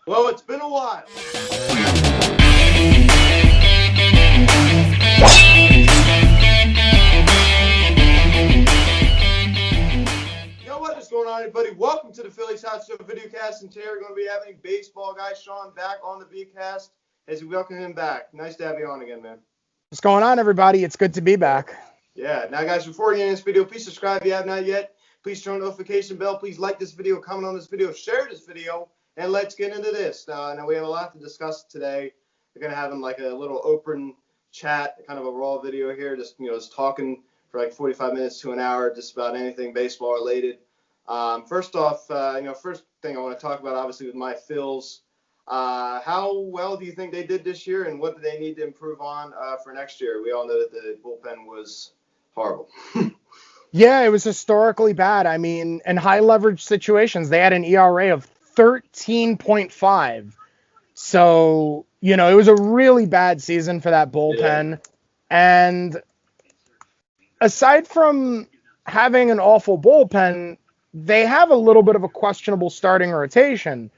Well, it's been a while. Yo, what is going on, everybody? Welcome to the Phillies Hot Show videocast, and today we're going to be having baseball guy Sean back on the videocast as we welcome him back. Nice to have you on again, man. What's going on, everybody? It's good to be back. Yeah. Now, guys, before we get into this video, please subscribe if you have not yet. Please turn on the notification bell. Please like this video, comment on this video, share this video, and let's get into this. Now we have a lot to discuss today. We're going to have like a little open chat, kind of a raw video here, just talking for like 45 minutes to an hour, just about anything baseball related. First off, first thing I want to talk about, obviously, with my Phils. How well do you think they did this year, and what do they need to improve on for next year? We all know that the bullpen was horrible. Yeah, it was historically bad. I mean, in high leverage situations, they had an ERA of 13.5. So, it was a really bad season for that bullpen. Yeah. And aside from having an awful bullpen, they have a little bit of a questionable starting rotation.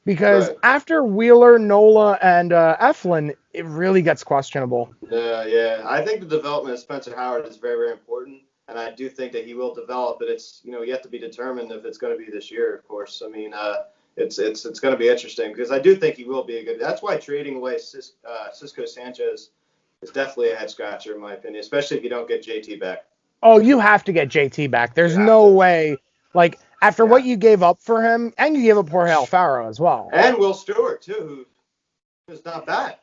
Because after Wheeler, Nola, and Eflin, it really gets questionable. Yeah. I think the development of Spencer Howard is very, very important. And I do think that he will develop, but it's, yet to be determined if it's going to be this year, of course. I mean, it's going to be interesting because I do think he will be a good. That's why trading away Cisco Sanchez is definitely a head scratcher, in my opinion, especially if you don't get JT back. Oh, you have to get JT back. There's no way. Like, after what you gave up for him, and you gave up Jorge Alfaro as well. And Will Stewart, too, who's not bad.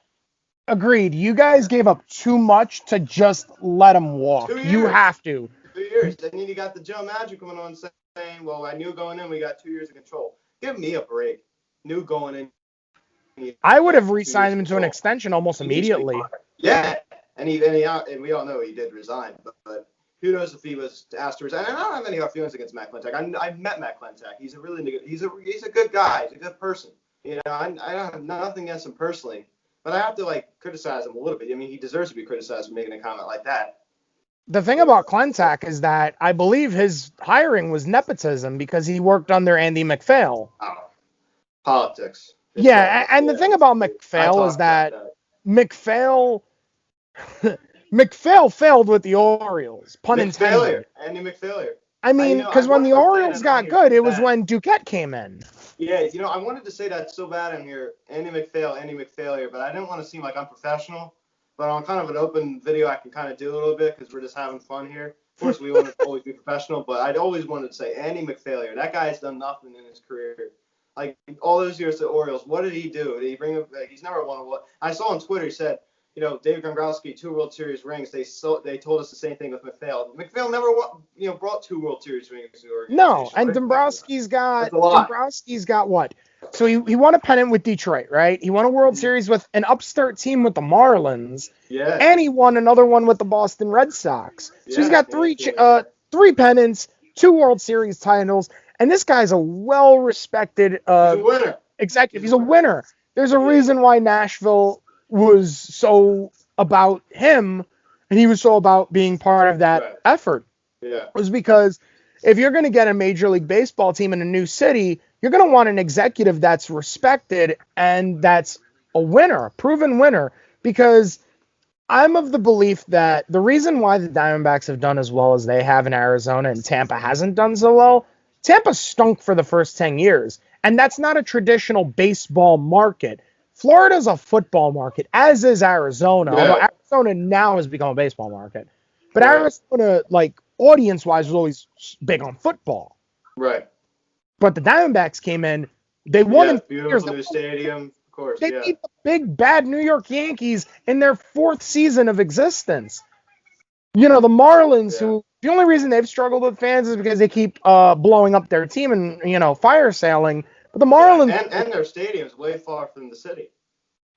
Agreed. You guys gave up too much to just let him walk. You have to. 2 years. And then you got the Joe Magic coming on saying, well, I knew going in we got 2 years of control. Give me a break. Knew going in. I would have re-signed him to an extension almost immediately. Yeah. And we all know he did resign. But who knows if he was asked to resign. And I don't have any hard feelings against Matt Klentak. I met Matt Klentak. He's a really good. He's a good guy. He's a good person. I don't have nothing against him personally. But I have to, criticize him a little bit. I mean, he deserves to be criticized for making a comment like that. The thing about Klentak is that I believe his hiring was nepotism because he worked under Andy MacPhail. Oh, politics. And the thing about MacPhail is that MacPhail failed with the Orioles, pun intended. Andy MacPhail. I mean, because when the Orioles got good, it was when Duquette came in. Yeah, I wanted to say that so bad in here, Andy MacPhail, but I didn't want to seem like unprofessional. But on kind of an open video, I can kind of do a little bit because we're just having fun here. Of course, we want to always be professional, but I'd always wanted to say Andy MacPhail. That guy has done nothing in his career. Like, all those years at the Orioles, what did he do? Did he bring up? He's never won a World. I saw on Twitter, he said, David Gunbrowski, 2 World Series rings. They told us the same thing with MacPhail. MacPhail never brought 2 World Series rings to the organization. No, and Dombrowski's got what? So he won a pennant with Detroit, right? He won a World Series with an upstart team with the Marlins. Yeah. And he won another one with the Boston Red Sox. So he's got three pennants, 2 World Series titles, and this guy's a well-respected he's a winner. Executive. He's a winner. There's a reason why Nashville was so about him, and he was so about being part of that effort. Yeah. It was because if you're going to get a Major League Baseball team in a new city, you're going to want an executive that's respected and that's a winner, a proven winner, because I'm of the belief that the reason why the Diamondbacks have done as well as they have in Arizona and Tampa hasn't done so well, Tampa stunk for the first 10 years, and that's not a traditional baseball market. Florida's a football market, as is Arizona, although Arizona now has become a baseball market. But Arizona, audience-wise, was always big on football. Right. But the Diamondbacks came in, they won in beautiful new stadium, of course. They beat the big, bad New York Yankees in their 4th season of existence. The Marlins, who the only reason they've struggled with fans is because they keep blowing up their team and, fire sailing. But the Marlins... and their stadium's way far from the city.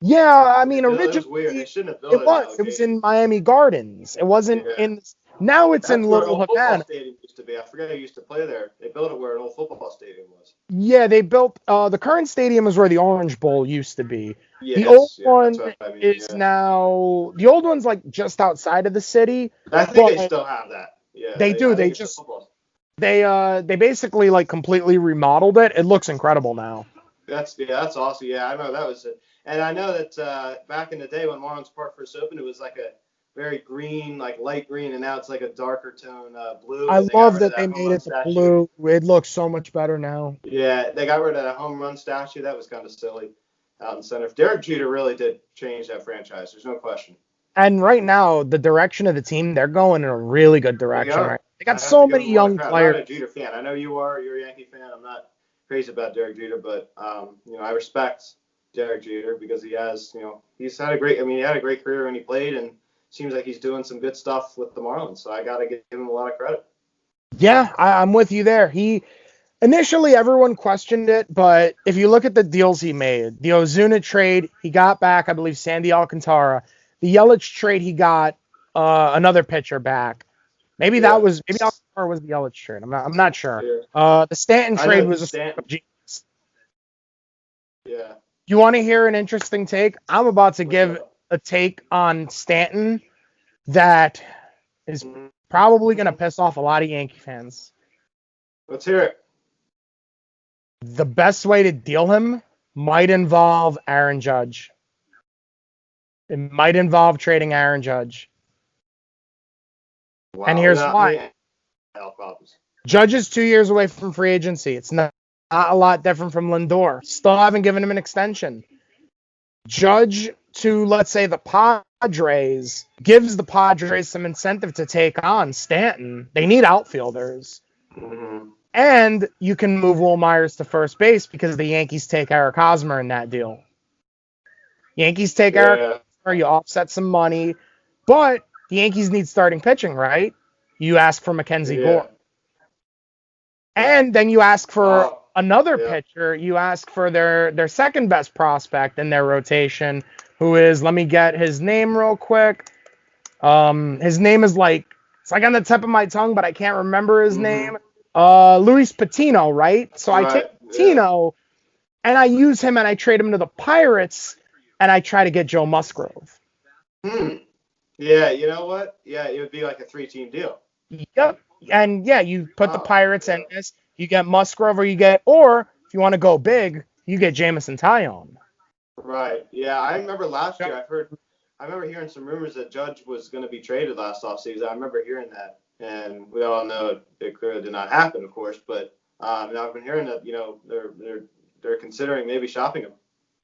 Yeah, I mean, originally... It was weird. They shouldn't have built it. It was in Miami Gardens. It wasn't in... Now it's in Little Havana. Stadium used to be. I forget who used to play there. They built it where an old football stadium was. Yeah, they built the current stadium is where the Orange Bowl used to be. Yes, the old one is now the old one's like just outside of the city. I think they still have that. Yeah, they do. They just they basically like completely remodeled it. It looks incredible now. That's awesome. Yeah, I know that was it. And I know that back in the day when Marlins Park first opened, it was like a very green, like light green, and now it's like a darker tone blue, I and they got love rid of that they that home made run it the statue. blue. It looks so much better now. Yeah, they got rid of that home run statue. That was kind of silly out in center. Derek Jeter really did change that franchise. There's no question. And right now, the direction of the team, they're going in a really good They direction, are. right? They got I have to so give many him a lot of young credit. I'm not players. a Jeter fan. I know you are. You're a Yankee fan. I'm not crazy about Derek Jeter, but I respect Derek Jeter because he has, he's had a great. I mean, he had a great career when he played, and seems like he's doing some good stuff with the Marlins. So I got to give him a lot of credit. Yeah, I'm with you there. He initially everyone questioned it, but if you look at the deals he made, the Ozuna trade, he got back, I believe, Sandy Alcantara. The Yelich trade, he got another pitcher back. Maybe Yeah, Alcantara was the Yelich trade. I'm not sure. yeah. The Stanton I know trade the was a Stanton. genius. Yeah. You want to hear an interesting take? I'm about to What's give up? a take on Stanton that is probably going to Mm-hmm. piss off a lot of Yankee fans. Let's hear it. The best way to deal him might involve Aaron Judge. It might involve trading Aaron Judge. And Wow. here's why. Health problems. Judge is 2 years away from free agency. It's not a lot different from Lindor. Still haven't given him an extension. Judge to, let's say, the Padres gives the Padres some incentive to take on Stanton. They need outfielders. Mm-hmm. And you can move Will Myers to first base because the Yankees take Eric Hosmer in that deal. Yankees take Eric Yeah. Hosmer, you offset some money, but the Yankees need starting pitching, right? You ask for Mackenzie Yeah. Gore. And then you ask for Oh. another Yeah. pitcher. You ask for their second best prospect in their rotation, who is, let me get his name real quick. His name is it's like on the tip of my tongue, but I can't remember his Mm-hmm. name. Luis Patino, right? So I take Right. Yeah. Patino and I use him and I trade him to the Pirates and I try to get Joe Musgrove. Yeah. You know what? Yeah, it would be like a 3-team deal. Yep. And yeah, you put the Oh. Pirates in Yeah. this, you get Musgrove or if you want to go big, you get Jamison Tyone. Right. Yeah. I remember last year. I remember hearing some rumors that Judge was going to be traded last offseason. I remember hearing that, and we all know it clearly did not happen, of course. But I've been hearing that they're considering maybe shopping him.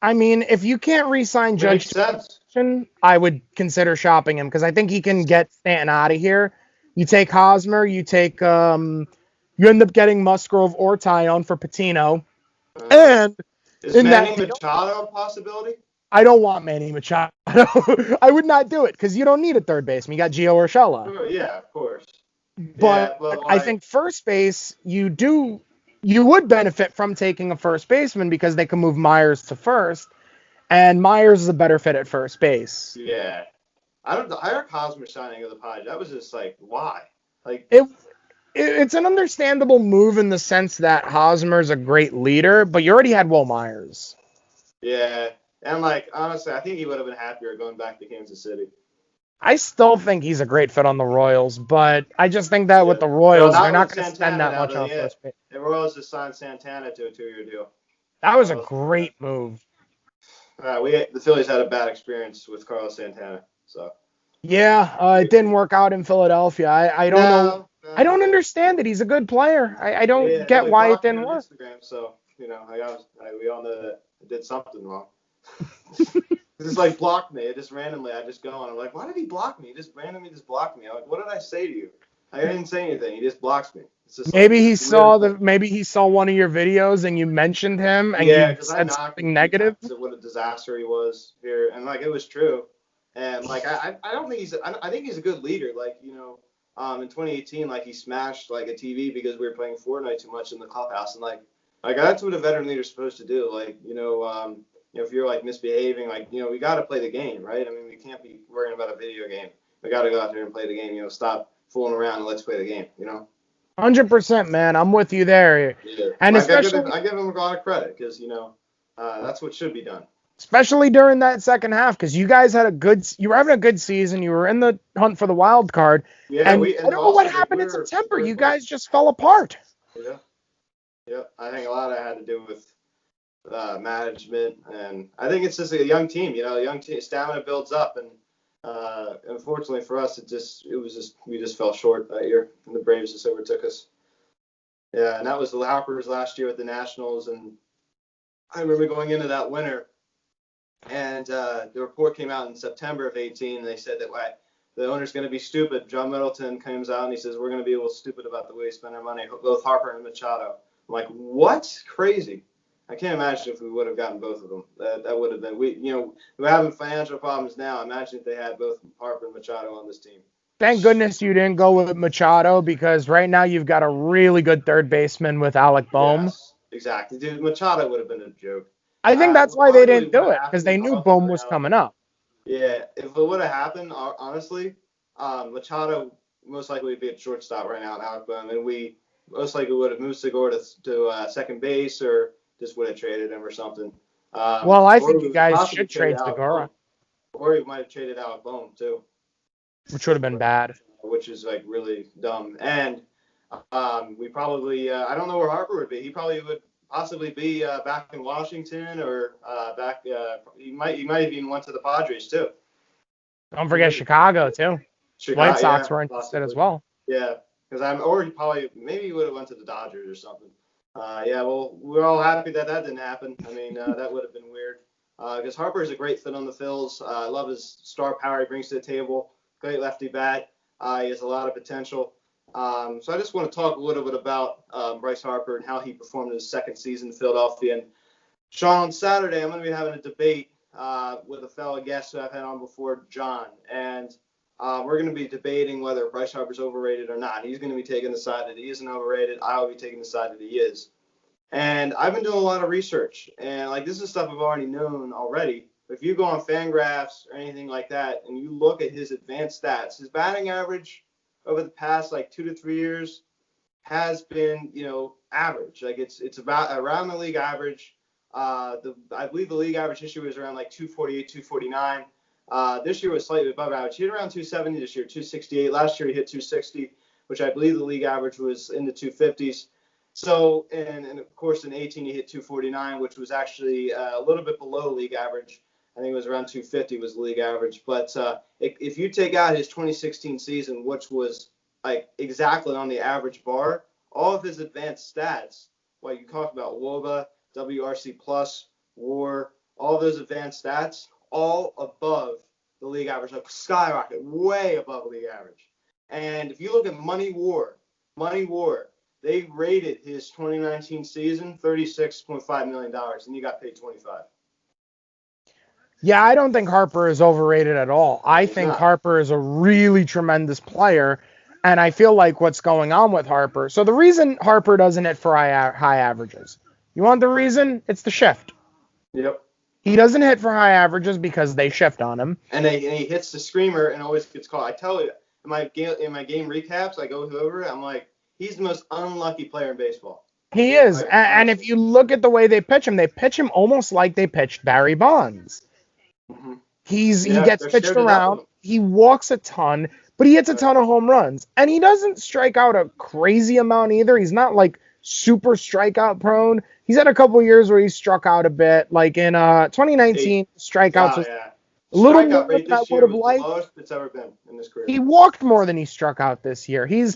I mean, if you can't re-sign It Judge makes to sense. position, I would consider shopping him because I think he can get Stanton out of here. You take Hosmer, you end up getting Musgrove or Tyone for Patino. And Is in Manny that deal, Machado a possibility? I don't want Manny Machado. I would not do it because you don't need a third baseman. You got Gio Urshela. Yeah, of course. But Yeah, but I like, think first base, you would benefit from taking a first baseman because they can move Myers to first, and Myers is a better fit at first base. yeah, I don't. The Eric Hosmer signing of the Padres, that was just like, why? Like, It's an understandable move in the sense that Hosmer's a great leader, but you already had Will Myers. yeah, and like honestly, I think he would have been happier going back to Kansas City. I still think he's a great fit on the Royals, but I just think that with Yeah. the Well, Royals, they're not not with going to spend Santana that now. much on first base. The Royals just signed Santana to a 2-year deal. That was a Carlos Santana. great move. The Phillies had a bad experience with Carlos Santana, so. Yeah, it didn't work out in Philadelphia. I don't know. No, I no. don't understand it. He's a good player. I don't Yeah, well, get he why it blocked me didn't on work. Instagram, so we all know that I did something wrong. Just like blocked me. It just randomly, I just go and I'm like, why did he block me? He just randomly just blocked me. I'm like, what did I say to you? I didn't say anything. He just blocks me. It's just like Maybe he it's a weird saw thing. maybe he saw one of your videos and you mentioned him and Yeah, you because I said knocked him something a few negative. times of what a disaster he was here, and like it was true. And like I don't think I think he's a good leader. Like in 2018, like he smashed like a TV because we were playing Fortnite too much in the clubhouse, and like that's what a veteran leader's supposed to do. Like if you're like misbehaving, like we got to play the game, right? I mean, we can't be worrying about a video game. We got to go out there and play the game. Stop fooling around and let's play the game. 100%, man. I'm with you there. Yeah, And like especially I give him a lot of credit because that's what should be done. during that second half, because you guys you were having a good season. You were in the hunt for the wild card. Yeah, And I don't know what also happened we in were September. very You close. guys just fell apart. Yeah, yeah. I think a lot of it had to do with management, and I think it's just a young team. A young team, stamina builds up, and unfortunately for us, we just fell short that year, and the Braves just overtook us. Yeah, and that was the Harpers last year at the Nationals, and I remember going into that winter, and the report came out in September of 18, and they said that the owner's going to be stupid. John Middleton comes out and he says, we're going to be a little stupid about the way we spend our money, both Harper and Machado. I'm like, what? Crazy. I can't imagine if we would have gotten both of them. That would have been, we're having financial problems now. Imagine if they had both Harper and Machado on this team. Thank goodness you didn't go with Machado, because right now you've got a really good third baseman with Alec Bohm. Yes, exactly. Dude, Machado would have been a joke. I think that's why they didn't do it, because happened, they knew Bohm was coming up. Yeah, if it would have happened, honestly, Machado most likely would be at shortstop right now in Alec Bohm, and we most likely would have moved Segura to second base, or just would have traded him or something. Well, I think you guys should trade Segura. Or we might have traded Alec Bohm, too. Which would have been bad. Which is, like, really dumb. And we probably, I don't know where Harper would be. He probably would possibly be back in Washington, or he might have even went to the Padres, too. Don't forget Chicago, too. White Sox were interested as well. Yeah, or maybe he would have went to the Dodgers or something. Well, we're all happy that didn't happen. I mean, that would have been weird. Because Harper is a great fit on the Phils. I love his star power he brings to the table. Great lefty bat. He has a lot of potential. So I just want to talk a little bit about Bryce Harper and how he performed in his second season in Philadelphia. And Sean, on Saturday, I'm going to be having a debate with a fellow guest who I've had on before, John. And we're going to be debating whether Bryce Harper's overrated or not. He's going to be taking the side that he isn't overrated. I will be taking the side that he is. And I've been doing a lot of research. And, like, this is stuff I've already known already. But if you go on Fangraphs or anything like that and you look at his advanced stats, his batting average over the past, 2 to 3 years has been, average. Like, it's about around the league average. I believe the league average this year was around 248, 249. This year was slightly above average. He hit around 270 this year, 268. Last year he hit 260, which I believe the league average was in the 250s. So, and of course in 18 he hit 249, which was actually a little bit below league average. I think it was around 250 was the league average. But if you take out his 2016 season, which was exactly on the average bar, all of his advanced stats, like you talk about WOBA, WRC plus, WAR, all those advanced stats, all above the league average, skyrocket, way above the league average. And if you look at Money War, they rated his 2019 season $36.5 million, and he got paid $25. Yeah, I don't think Harper is overrated at all. I think Harper is a really tremendous player, and I feel like what's going on with Harper. So the reason Harper doesn't hit for high averages, you want the reason? It's the shift. Yep. He doesn't hit for high averages because they shift on him. And he hits the screamer and always gets caught. I tell you, in my game recaps, I go over it, I'm like, he's the most unlucky player in baseball. He is. And if you look at the way they pitch him almost like they pitched Barry Bonds. Mm-hmm. He gets pitched around. He walks a ton, but he hits a ton of home runs. And he doesn't strike out a crazy amount either. He's not super strikeout prone. He's had a couple of years where he struck out a bit. Like in 2019, strikeouts was a little more than I would have liked. The lowest it's ever been in his career. He walked more than he struck out this year. He's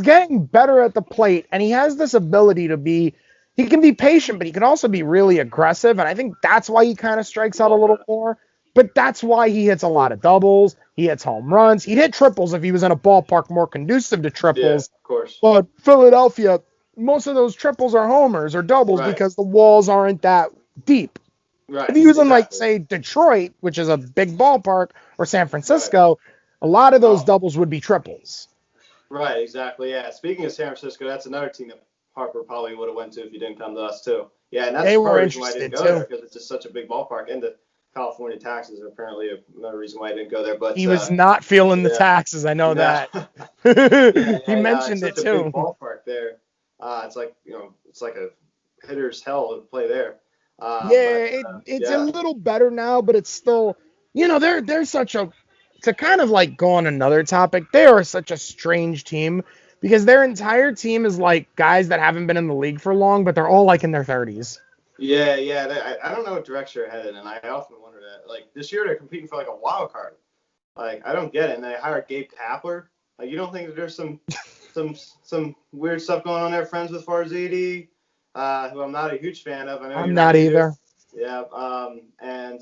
getting better at the plate, and he has this ability to be. He can be patient, but he can also be really aggressive, and I think that's why he kind of strikes out a little more. But that's why he hits a lot of doubles. He hits home runs. He'd hit triples if he was in a ballpark more conducive to triples. Yeah, of course. But Philadelphia, most of those triples are homers or doubles because the walls aren't that deep. Right. If he was in, say, Detroit, which is a big ballpark, or San Francisco, a lot of those doubles would be triples. Right, exactly, yeah. Speaking of San Francisco, that's another team that Harper probably would have went to if he didn't come to us, too. Yeah, and that's they were reason why I didn't go there, because it's just such a big ballpark. And the California taxes are apparently another reason why I didn't go there. But he was not feeling the taxes, I know that. He mentioned it, too. It's a big ballpark there. It's like a hitter's hell to play there. It's a little better now, but it's still, they're such a, to kind of go on another topic, they are such a strange team because their entire team is guys that haven't been in the league for long, but they're all in their 30s. Yeah, yeah. I don't know what direction they're headed, and I often wonder that. Like this year, they're competing for like a wild card. Like I don't get it. And they hired Gabe Kapler. Like you don't think that there's some weird stuff going on there? Friends with Farzidi, who I'm not a huge fan of. I know I'm you're not not either. either. Yeah. And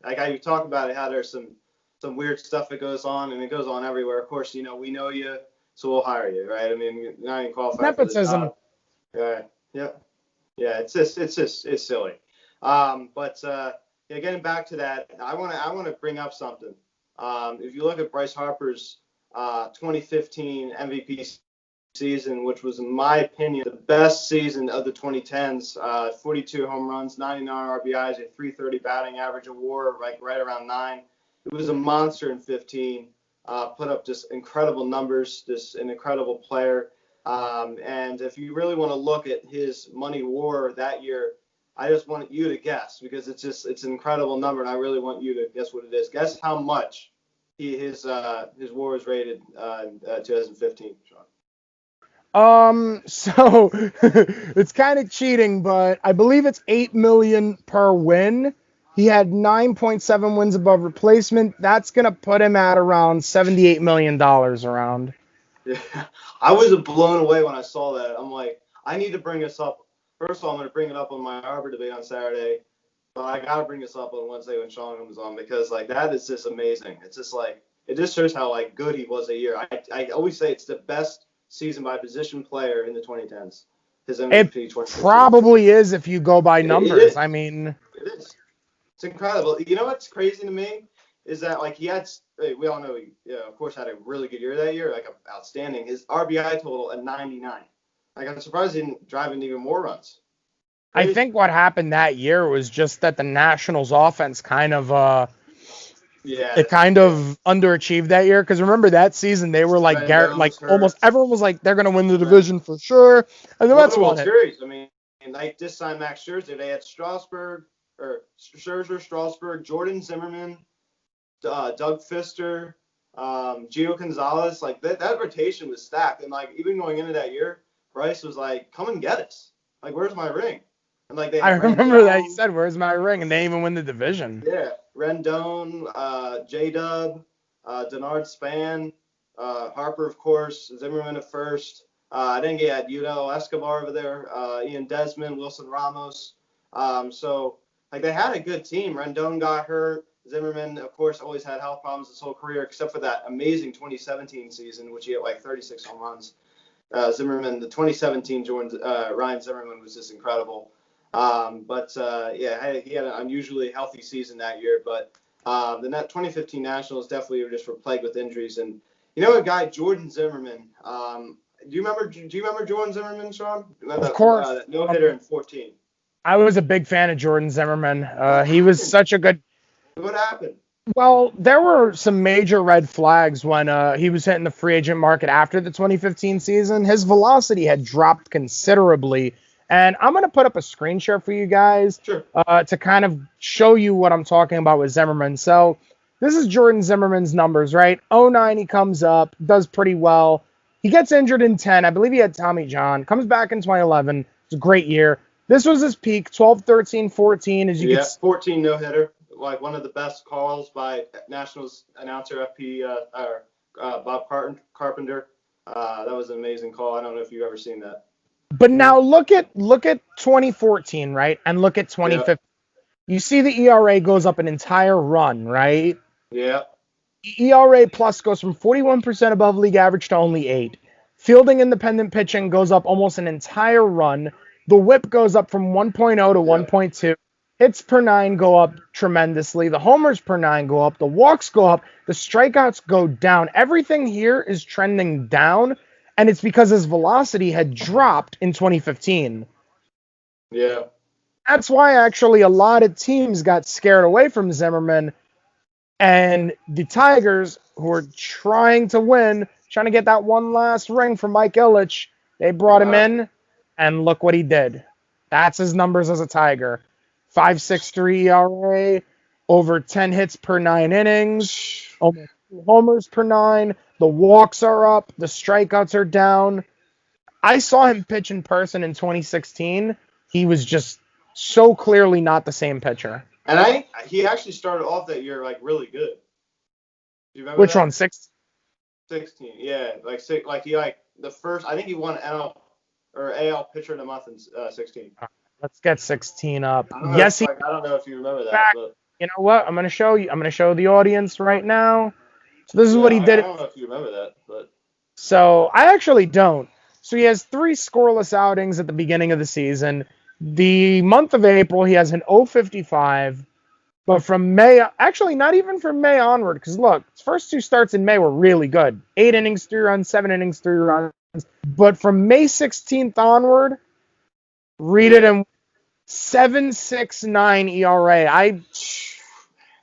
like you talk about it, how there's some weird stuff that goes on, and it goes on everywhere. Of course, we know you, so we'll hire you, right? I mean, you're not even qualified for the Nepotism. job. Right. Yeah. Yeah, it's silly. But yeah, getting back to that, I want to bring up something. If you look at Bryce Harper's 2015 MVP season, which was in my opinion the best season of the 2010s, 42 home runs, 99 RBIs, a 330 batting average, a WAR like right around 9. It was a monster in 15. Put up just incredible numbers, just an incredible player. And if you really want to look at his money WAR that year, I just want you to guess because it's an incredible number, and I really want you to guess what it is. Guess how much his WAR is rated in 2015, Sean. So it's kind of cheating, but I believe it's 8 million per win. He had 9.7 wins above replacement. That's gonna put him at around $78 million around. Yeah, I was blown away when I saw that. I'm like, I need to bring this up. First of all, I'm going to bring it up on my Arbor debate on Saturday, but I got to bring this up on Wednesday when Sean comes on because like that is just amazing. It's just like it just shows how like good he was a year. I always say it's the best season by position player in the 2010s. His It MVP 2015. probably is if you go by It numbers. is. I mean, It is. It's incredible. You know what's crazy to me is that like he had, we all know he, of course, had a really good year that year, like outstanding. His RBI total at 99. Like I'm surprised he didn't drive in even more runs. I Crazy. think what happened that year was just that the Nationals offense kind of Yeah. it kind Yeah. of underachieved that year because remember that season they were like Rendon like was almost hurt. everyone was like they're gonna win the Ren- division for sure, and the Won Mets the won World it. Series. I mean, and they just signed Max Scherzer. They had Scherzer, Strasburg, Jordan Zimmerman, Doug Fister, Gio Gonzalez. Like that rotation was stacked. And like even going into that year, Bryce was like, "Come and get us. Like, where's my ring?" And like they I had remember that he Rendon, said, "Where's my ring?" and they didn't even win the division. yeah, Rendon, J Dub, Denard Span, Harper, of course, Zimmerman at first. I think he had Udo Escobar over there, Ian Desmond, Wilson Ramos. So like they had a good team. Rendon got hurt. Zimmerman, of course, always had health problems his whole career, except for that amazing 2017 season, which he had like 36 home runs. Zimmerman, the 2017 Ryan Zimmerman was just incredible. Yeah, he had an unusually healthy season that year. But the 2015 Nationals definitely were just plagued with injuries. And you know a guy, Jordan Zimmerman. Do you remember Jordan Zimmerman, Sean? Of course, No hitter in 14. I was a big fan of Jordan Zimmerman. What He was happened? such a good. What happened? Well, there were some major red flags when he was hitting the free agent market after the 2015 season. His velocity had dropped considerably. And I'm going to put up a screen share for you guys Sure. to kind of show you what I'm talking about with Zimmerman. So this is Jordan Zimmerman's numbers, right? '09, he comes up, does pretty well. He gets injured in 10. I believe he had Tommy John. Comes back in 2011. It's a great year. This was his peak, 12, 13, 14. As you Yeah, could 14 no hitter. Like one of the best calls by Nationals announcer Bob Carpenter. That was an amazing call. I don't know if you've ever seen that. But now look at 2014, right? And look at Yeah, 2015. You see the ERA goes up an entire run, right? yeah, ERA plus goes from 41% above league average to only 8. Fielding independent pitching goes up almost an entire run. The whip goes up from 1.0 to yeah, 1.2. Hits per 9 go up tremendously. The homers per 9 go up. The walks go up. The strikeouts go down. Everything here is trending down, and it's because his velocity had dropped in 2015. yeah, That's why actually a lot of teams got scared away from Zimmerman, and the Tigers, who are trying to win, trying to get that one last ring from Mike Ilitch, they brought him wow, in, and look what he did. That's his numbers as a Tiger. 5.63 ERA, over 10 hits per 9 innings, almost 2 homers per 9. The walks are up, the strikeouts are down. I saw him pitch in person in 2016. He was just so clearly not the same pitcher. And he actually started off that year like really good. Do you remember Which that? one? 16, yeah, like he like the first. I think he won NL or AL Pitcher of the Month in 16. Let's get 16 up. I don't know. Yes, he. I don't know if you remember that, Back. but You know what? I'm gonna show you. I'm gonna show the audience right now. So this is yeah, what he I did. don't know if you remember that, but So I actually don't. So he has 3 scoreless outings at the beginning of the season. The month of April, he has an 0.55. But from May, actually not even from May onward, because look, his first 2 starts in May were really good. 8 innings, 3 runs, 7 innings, 3 runs. But from May 16th onward, read it yeah, in 7.69 ERA.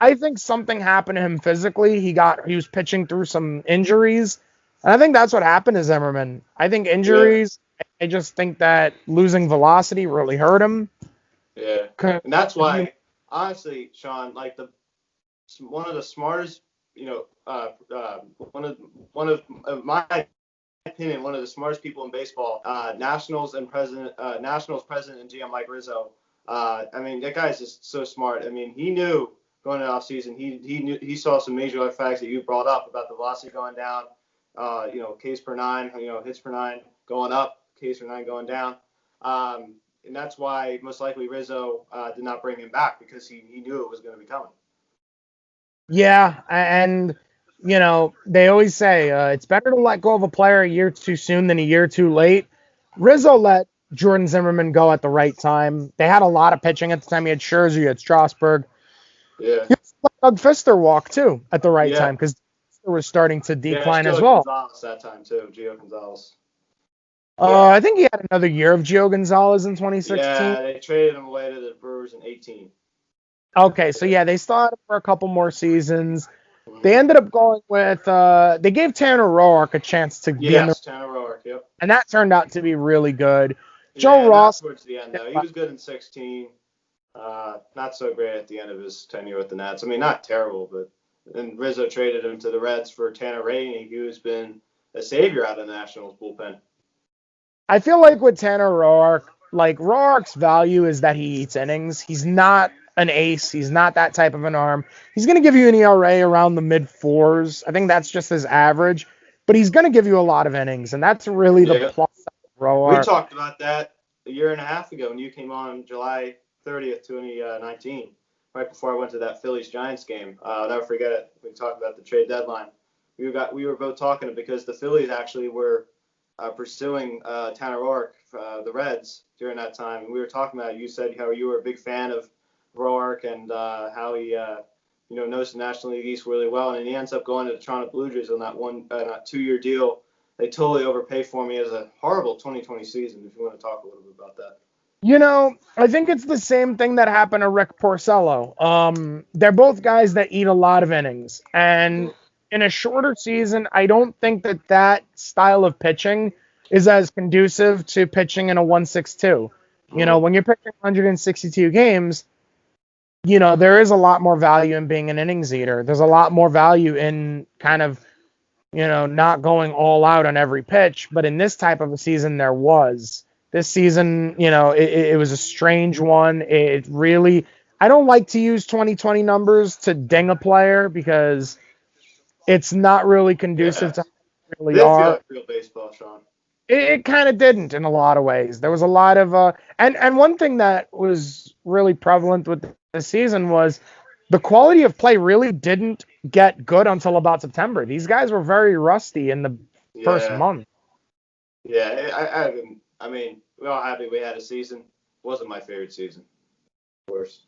I think something happened to him physically. He was pitching through some injuries. And I think that's what happened to Zimmerman. I think yeah, injuries, I just think that losing velocity really hurt him. yeah, 'Cause and that's if you why, honestly, Sean, like one of the smartest, one of my opinion, one of the smartest people in baseball, Nationals president and GM Mike Rizzo. I mean, that guy's just so smart. I mean, he knew going into offseason, he saw some major life facts that you brought up about the velocity going down, Ks per nine, hits per nine going up, Ks per nine going down. And that's why most likely Rizzo did not bring him back because he knew it was going to be coming. Yeah, and they always say it's better to let go of a player a year too soon than a year too late. Rizzo let Jordan Zimmerman go at the right time. They had a lot of pitching at the time. He had Scherzer, he had Strasburg. Yeah. He also let Doug Fister walk too at the right Yeah. time because Fister was starting to Yeah, decline as still well. Gonzalez that time too, Gio Gonzalez. I think he had another year of Gio Gonzalez in 2016. Yeah, they traded him away to the Brewers in 18. Okay, so yeah, they still had him for a couple more seasons. They Mm-hmm. ended up going with they gave Tanner Roark a chance to be in the, Yes, Tanner Roark, yep. and that turned out to be really good. Joe Yeah, not Ross, towards the end though. He was good in 16. Not so great at the end of his tenure with the Nats. I mean, not terrible, but then Rizzo traded him to the Reds for Tanner Rainey, who's been a savior out of the Nationals bullpen. I feel like with Tanner Roark, like Roark's value is that he eats innings. He's not an ace. He's not that type of an arm. He's going to give you an ERA around the mid fours. I think that's just his average, but he's going to give you a lot of innings, and that's really the Yeah, plus of we Roark. talked about that a year and a half ago when you came on July 30th, 2019, right before I went to that Phillies Giants game. I'll never forget it. We talked about the trade deadline. We were both talking because the Phillies actually were pursuing Tanner Roark, the Reds, during that time. And we were talking about it. You said how you were a big fan of Roark and how he knows the National League East really well. And he ends up going to the Toronto Blue Jays on that 2-year deal. They totally overpay for me as a horrible 2020 season. If you want to talk a little bit about that. I think it's the same thing that happened to Rick Porcello. They're both guys that eat a lot of innings. And in a shorter season, I don't think that style of pitching is as conducive to pitching in a 162. When you're pitching 162 games, there is a lot more value in being an innings eater. There's a lot more value in kind of, not going all out on every pitch. But in this type of a season, there was. This season, it was a strange one. It really, I don't like to use 2020 numbers to ding a player because it's not really conducive to Yes. how they really Did feel are. like real baseball, Sean. It kind of didn't in a lot of ways. There was a lot of and one thing that was really prevalent with the season was the quality of play really didn't get good until about September. These guys were very rusty in the first Yeah. month. Yeah. I mean, we're all happy we had a season. Wasn't my favorite season, of course.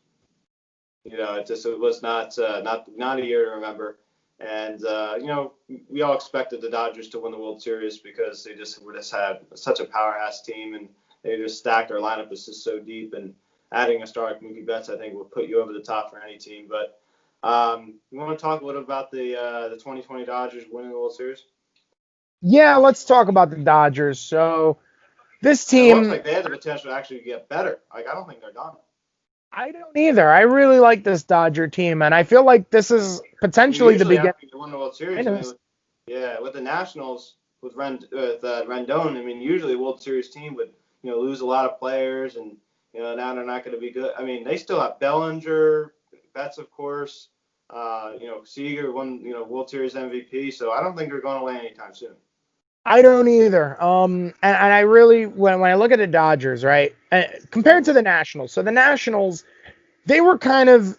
It was not a year to remember. And we all expected the Dodgers to win the World Series because they just had such a powerhouse team, and they just stacked. Our lineup was just so deep, and adding a star like Mookie Betts, I think, will put you over the top for any team. But you want to talk a little about the 2020 Dodgers winning the World Series? Yeah, let's talk about the Dodgers. So this And it looks team, like they had the potential to actually get better. Like, I don't think they're done. I don't either. I really like this Dodger team, and I feel like this is I mean, potentially the usually beginning. after you win the World Series, I mean, with the Nationals with Rendon, I mean, usually a World Series team would lose a lot of players and now they're not going to be good. I mean, they still have Bellinger, Betts, of course. Seager won, World Series MVP, so I don't think they're going away anytime soon. I don't either. And I really, when I look at the Dodgers, right, compared to the Nationals, so the Nationals, they were kind of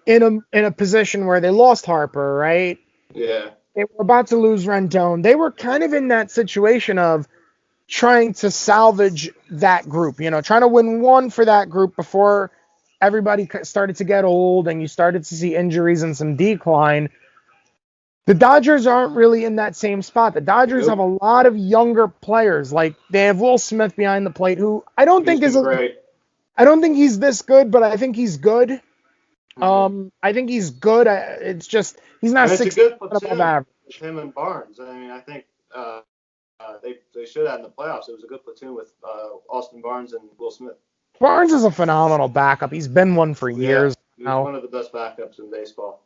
in a position where they lost Harper, right? Yeah. They were about to lose Rendon. They were kind of in that situation of trying to salvage that group, trying to win one for that group before everybody started to get old and you started to see injuries and some decline. The Dodgers aren't really in that same spot. The Dodgers have a lot of younger players. Like they have Will Smith behind the plate, who I don't think is great. I don't think he's this good, but I think he's good. I think he's good. It's just he's not 60 a good above platoon average. with him and Barnes. I mean, I think they should have in the playoffs. It was a good platoon with Austin Barnes and Will Smith. Barnes is a phenomenal backup. He's been one for years he's now. One of the best backups in baseball.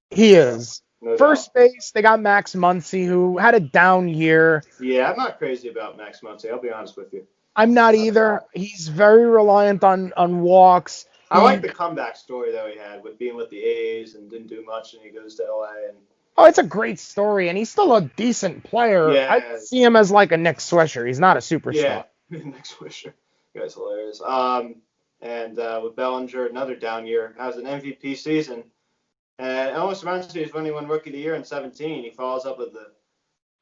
He is. No First doubt. base, they got Max Muncy, who had a down year. Yeah, I'm not crazy about Max Muncy. I'll be honest with you. I'm not either. He's very reliant on walks. I like the comeback story that he had with being with the A's and didn't do much, and he goes to LA. Oh, it's a great story, and he's still a decent player. Yeah. I see him as like a Nick Swisher. He's not a superstar. Yeah, Nick Swisher. That guy's hilarious. And with Bellinger, another down year. Has an MVP season. And it almost reminds me of when he won Rookie of the Year in 17. He follows up with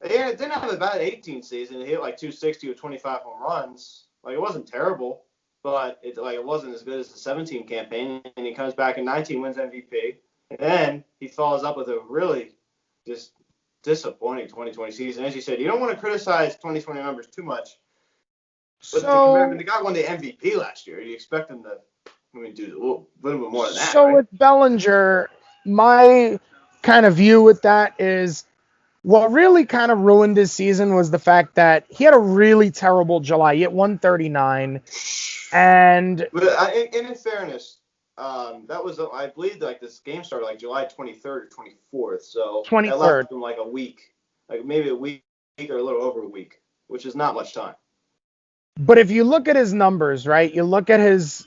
he didn't have a bad 18 season. He hit like 260 with 25 home runs. Like, it wasn't terrible, but it wasn't as good as the 17 campaign. And he comes back in 19, wins MVP. And then he follows up with a really just disappointing 2020 season. As you said, you don't want to criticize 2020 numbers too much. But the guy won the MVP last year. You expect him to do a little bit more than that. So right? with Bellinger, my kind of view with that is what really kind of ruined his season was the fact that he had a really terrible July. He hit 139. And but in fairness, that was, I believe, like this game started like July 23rd or 24th. So 23rd. That left him like a week, like maybe a week or a little over a week, which is not much time. But if you look at his numbers, right, you look at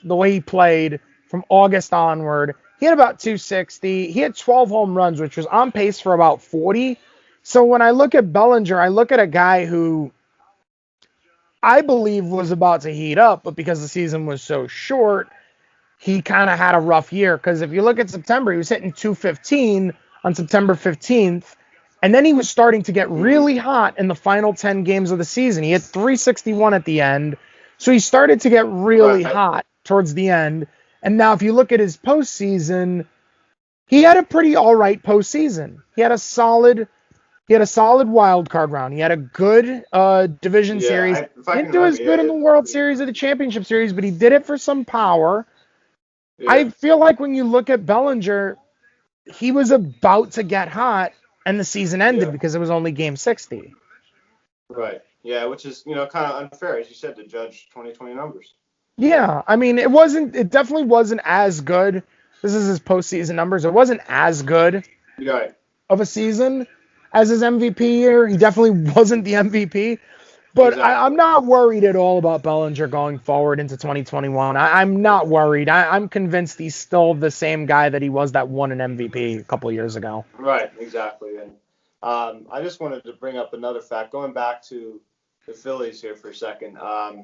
the way he played from August onward, he had about 260. He had 12 home runs, which was on pace for about 40. So when I look at Bellinger, I look at a guy who I believe was about to heat up, but because the season was so short, he kind of had a rough year. Because if you look at September, he was hitting 215 on September 15th. And then he was starting to get really hot in the final 10 games of the season. He hit 361 at the end. So he started to get really hot towards the end. And now if you look at his postseason, he had a pretty all right postseason. He had a solid wild card round. He had a good division series. He didn't do as good in the World Series or the Championship Series, but he did it for some power. Yeah. I feel like when you look at Bellinger, he was about to get hot. And the season ended because it was only game 60. Right. Yeah, which is, kind of unfair, as you said, to judge 2020 numbers. Yeah. I mean, it definitely wasn't as good. This is his postseason numbers. It wasn't as good of a season as his MVP year. He definitely wasn't the MVP. But exactly. I'm not worried at all about Bellinger going forward into 2021. I'm not worried. I'm convinced he's still the same guy that he was that won an MVP a couple of years ago. Right, exactly. And I just wanted to bring up another fact. Going back to the Phillies here for a second, I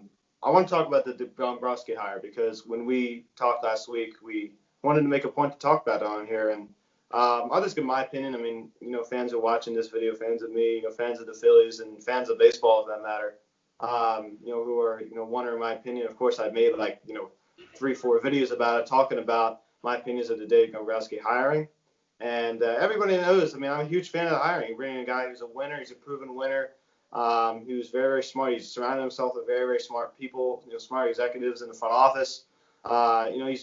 want to talk about the Gunbrowski hire because when we talked last week, we wanted to make a point to talk about it on here. And I'll just give my opinion. I mean, fans are watching this video, fans of me, fans of the Phillies, and fans of baseball, for that matter, who are, wondering my opinion. Of course, I've made 3-4 videos about it, talking about my opinions of the Dave Gunbrowski hiring. And everybody knows, I mean, I'm a huge fan of the hiring. You bring in a guy who's a winner, he's a proven winner. He was very, very smart. He's surrounded himself with very, very smart people, smart executives in the front office.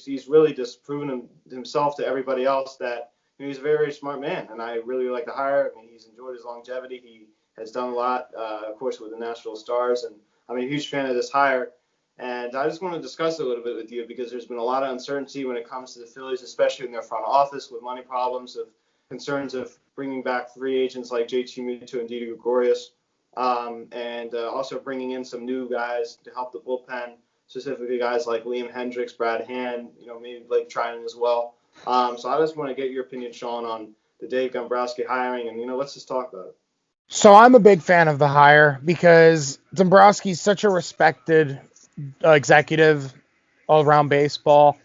He's really just proven himself to everybody else that he's a very, very smart man, and I really like the hire. I mean, he's enjoyed his longevity. He has done a lot, of course, with the Nashville Stars, and I'm a huge fan of this hire. And I just want to discuss it a little bit with you because there's been a lot of uncertainty when it comes to the Phillies, especially in their front office with money problems, of concerns of bringing back free agents like JT Muto and Didi Gregorius, and also bringing in some new guys to help the bullpen. specifically guys like Liam Hendricks, Brad Hand, maybe Blake Trinan as well. So I just want to get your opinion, Sean, on the Dave Gunbrowski hiring, and let's just talk about it. So I'm a big fan of the hire because Dombrowski's such a respected executive all around baseball.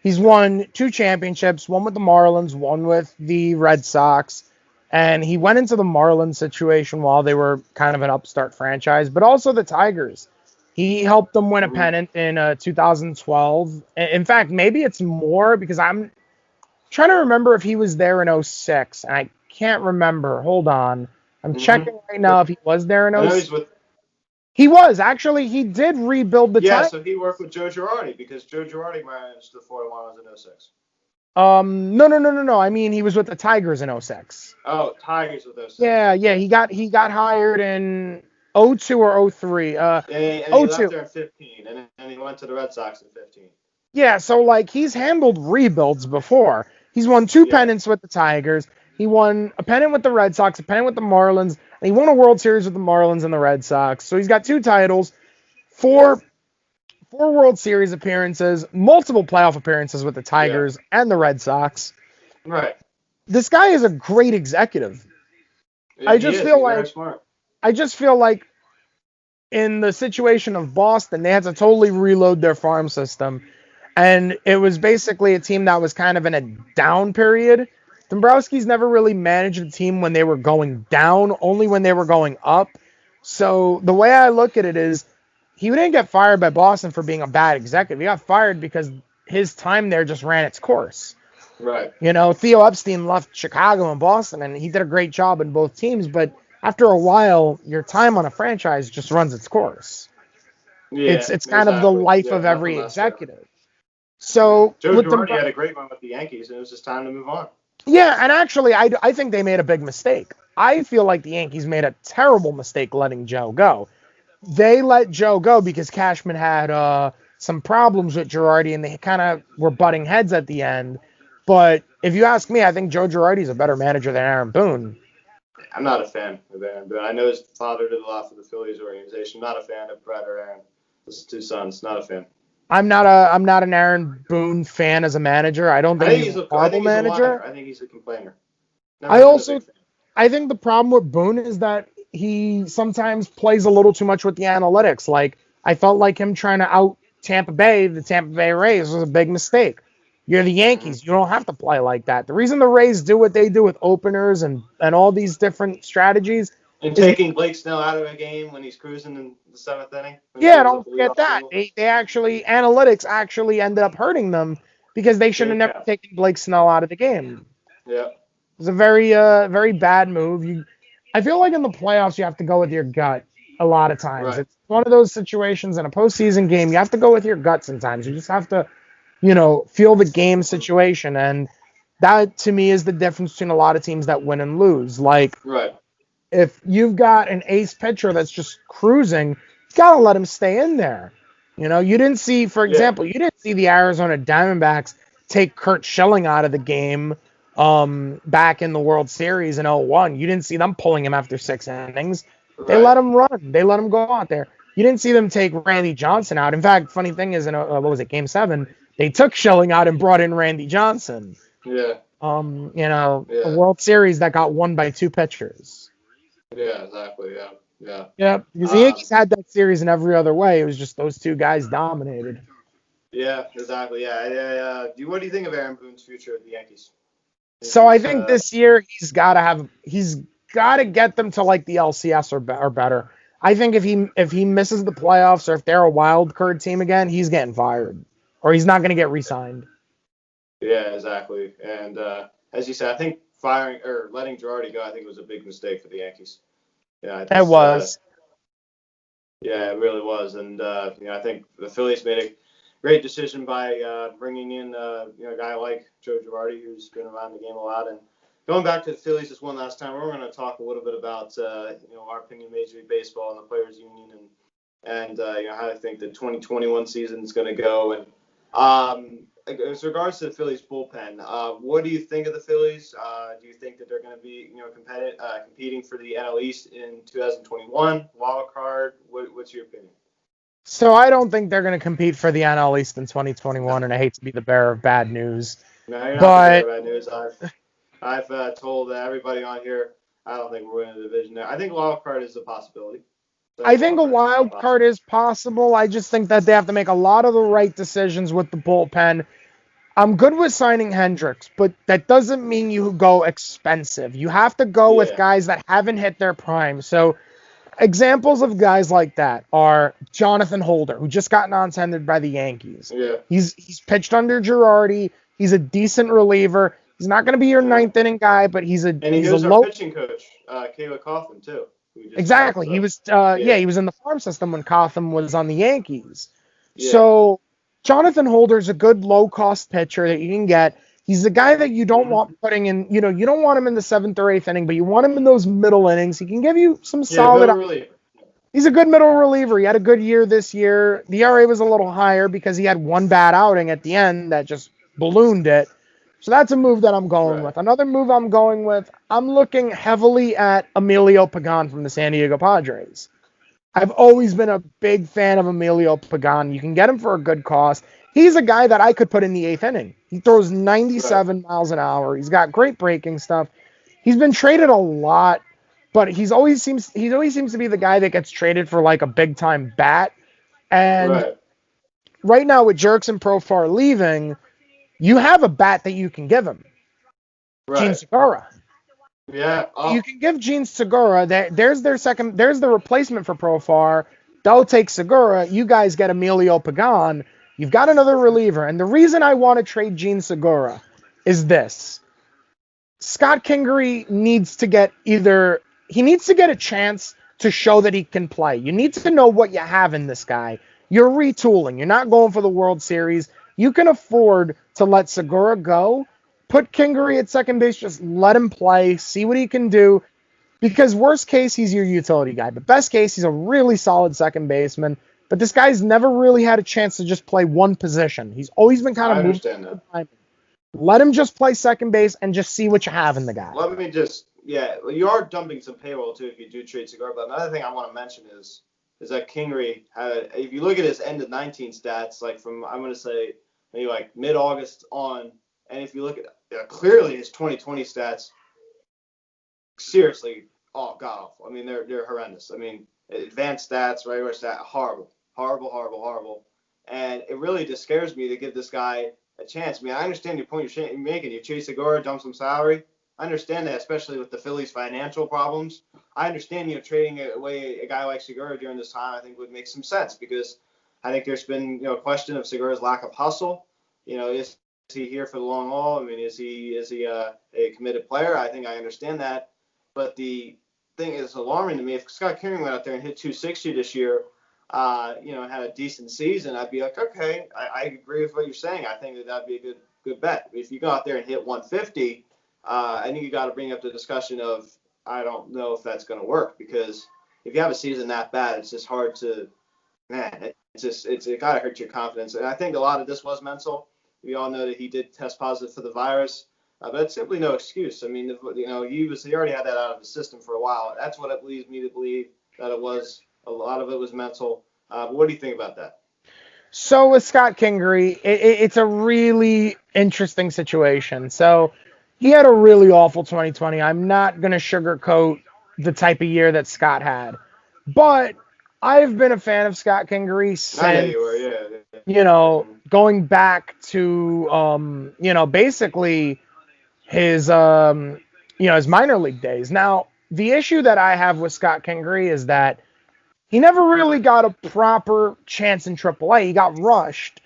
He's won 2 championships, one with the Marlins, one with the Red Sox. And he went into the Marlins situation while they were kind of an upstart franchise, but also the Tigers. He helped them win a pennant in 2012. In fact, maybe it's more because I'm trying to remember if he was there in '06, and I can't remember. Hold on. I'm checking right now if he was there in I know '06. he's with. He was. Actually, he did rebuild the Tigers. So he worked with Joe Girardi because Joe Girardi managed the Florida Marlins in '06. No. I mean, he was with the Tigers in '06. Oh, Tigers with '06. Yeah. He got hired in '02 or '03. And he left there in '15, and he went to the Red Sox in '15. Yeah, so like he's handled rebuilds before. He's won 2 pennants with the Tigers. He won a pennant with the Red Sox, a pennant with the Marlins, and he won a World Series with the Marlins and the Red Sox. So he's got 2 titles, 4 World Series appearances, multiple playoff appearances with the Tigers and the Red Sox. Right. This guy is a great executive. Yeah, I just feel like very smart. I just feel like in the situation of Boston, they had to totally reload their farm system. And it was basically a team that was kind of in a down period. Dombrowski's never really managed a team when they were going down, only when they were going up. So the way I look at it is he didn't get fired by Boston for being a bad executive. He got fired because his time there just ran its course. Right. Theo Epstein left Chicago and Boston, and he did a great job in both teams. But after a while, your time on a franchise just runs its course. Yeah, it's kind of the life of every executive. So Joe Girardi had a great run with the Yankees, and it was just time to move on. Yeah, and actually, I think they made a big mistake. I feel like the Yankees made a terrible mistake letting Joe go. They let Joe go because Cashman had some problems with Girardi, and they kind of were butting heads at the end. But if you ask me, I think Joe Girardi is a better manager than Aaron Boone. I'm not a fan of Aaron Boone. I know his father did a lot for the Phillies organization. Not a fan of Brett or Aaron. His 2 sons. Not a fan. I'm not an Aaron Boone fan as a manager. I don't think he's a horrible manager. I think he's a complainer. I think the problem with Boone is that he sometimes plays a little too much with the analytics. Like, I felt like him trying to out Tampa Bay, the Tampa Bay Rays, was a big mistake. You're the Yankees. You don't have to play like that. The reason the Rays do what they do with openers and all these different strategies. And taking Blake Snell out of a game when he's cruising in the 7th inning. Yeah, don't forget that. Analytics actually ended up hurting them because they should have never taken Blake Snell out of the game. Yeah. It was a very bad move. I feel like in the playoffs you have to go with your gut a lot of times. Right. It's one of those situations in a postseason game. You have to go with your gut sometimes. You just have to, feel the game situation. And that, to me, is the difference between a lot of teams that win and lose. Like, right. If you've got an ace pitcher that's just cruising, you got to let him stay in there. You didn't see, for example, you didn't see the Arizona Diamondbacks take Curt Schilling out of the game back in the World Series in 2001. You didn't see them pulling him after 6 innings. Right. They let him run. They let him go out there. You didn't see them take Randy Johnson out. In fact, funny thing is, in Game 7, they took Schilling out and brought in Randy Johnson. Yeah. A World Series that got won by 2 pitchers. Yeah, exactly. Yeah. Yeah, because the Yankees had that series in every other way. It was just those 2 guys dominated. Yeah, exactly. Yeah. What do you think of Aaron Boone's future at the Yankees? So I think this year he's got to get them to like the LCS or better. I think if he misses the playoffs or if they're a wild card team again, he's getting fired or he's not going to get re-signed. Yeah, exactly. And as you said, I think firing or letting Girardi go, I think was a big mistake for the Yankees. Yeah, it was. Yeah, it really was. And I think the Phillies made a great decision by bringing in a guy like Joe Girardi, who's been around the game a lot. And going back to the Phillies just one last time, we're going to talk a little bit about our opinion of Major League Baseball and the Players Union and how I think the 2021 season is going to go. And as regards to the Phillies bullpen, what do you think of the Phillies? Do you think that they're going to be competing for the NL East in 2021 wild card? What's your opinion? So I don't think they're going to compete for the NL East in 2021, and I hate to be the bearer of bad news. No, you're not the bearer But of bad news. I've told everybody on here I don't think we're winning the division there. I think wild card is a possibility. I think a wild card is possible. I just think that they have to make a lot of the right decisions with the bullpen. I'm good with signing Hendricks, but that doesn't mean you go expensive. You have to go with Yeah. guys that haven't hit their prime. So examples of guys like that are Jonathan Holder, who just got non-tendered by the Yankees. Yeah. He's pitched under Girardi. He's a decent reliever. He's not going to be your ninth inning guy, but he's a our low. pitching coach, Kayla Coffin, too. Exactly. He was he was in the farm system when Cotham was on the Yankees. Yeah. So Jonathan Holder's a good low cost pitcher that you can get. He's a guy that you don't want putting in, you don't want him in the 7th or 8th inning, but you want him in those middle innings. He can give you some solid. Middle reliever. He's a good middle reliever. He had a good year this year. The ERA was a little higher because he had one bad outing at the end that just ballooned it. So that's a move that I'm going with. Another move I'm going with, I'm looking heavily at Emilio Pagan from the San Diego Padres. I've always been a big fan of Emilio Pagan. You can get him for a good cost. He's a guy that I could put in the 8th inning. He throws 97 miles an hour. He's got great breaking stuff. He's been traded a lot, but he always seems to be the guy that gets traded for like a big time bat. And right now with Jerks and Profar leaving, you have a bat that you can give him. Gene Segura. Yeah. You can give Gene Segura. There's the replacement for Profar. They'll take Segura. You guys get Emilio Pagan. You've got another reliever. And the reason I want to trade Gene Segura is this. Scott Kingery needs to get a chance to show that he can play. You need to know what you have in this guy. You're retooling. You're not going for the World Series. You can afford to let Segura go. Put Kingery at second base. Just let him play. See what he can do. Because worst case, he's your utility guy. But best case, he's a really solid second baseman. But this guy's never really had a chance to just play one position. He's always been kind of moving. Let him just play second base and just see what you have in the guy. You are dumping some payroll too if you do trade Segura. But another thing I want to mention is that Kingery if you look at his end of 19 stats, like from I'm going to say maybe like mid-August on, and if you look at clearly his 2020 stats, seriously, god awful. I mean they're horrendous. I mean advanced stats, regular stats, horrible. And it really just scares me to give this guy a chance. I mean, I understand your point you're making. You chase Segura, dump some salary. I understand that, especially with the Phillies' financial problems. I understand, trading away a guy like Segura during this time, I think would make some sense because I think there's been, a question of Segura's lack of hustle. Is he here for the long haul? I mean, is he a committed player? I think I understand that. But the thing is alarming to me. If Scott Kingery went out there and hit 260 this year, had a decent season, I'd be like, okay, I agree with what you're saying. I think that'd be a good bet. If you go out there and hit 150, I think you got to bring up the discussion of I don't know if that's going to work because if you have a season that bad, it's just hard to, it got to hurt your confidence. And I think a lot of this was mental. We all know that he did test positive for the virus, but it's simply no excuse. I mean, he already had that out of the system for a while. That's what it leads me to believe that it was. A lot of it was mental. What do you think about that? So with Scott Kingery, it's a really interesting situation. So he had a really awful 2020. I'm not going to sugarcoat the type of year that Scott had. But I've been a fan of Scott Kingery since, I know you were, going back to, basically his minor league days. Now, the issue that I have with Scott Kingery is that he never really got a proper chance in AAA. He got rushed.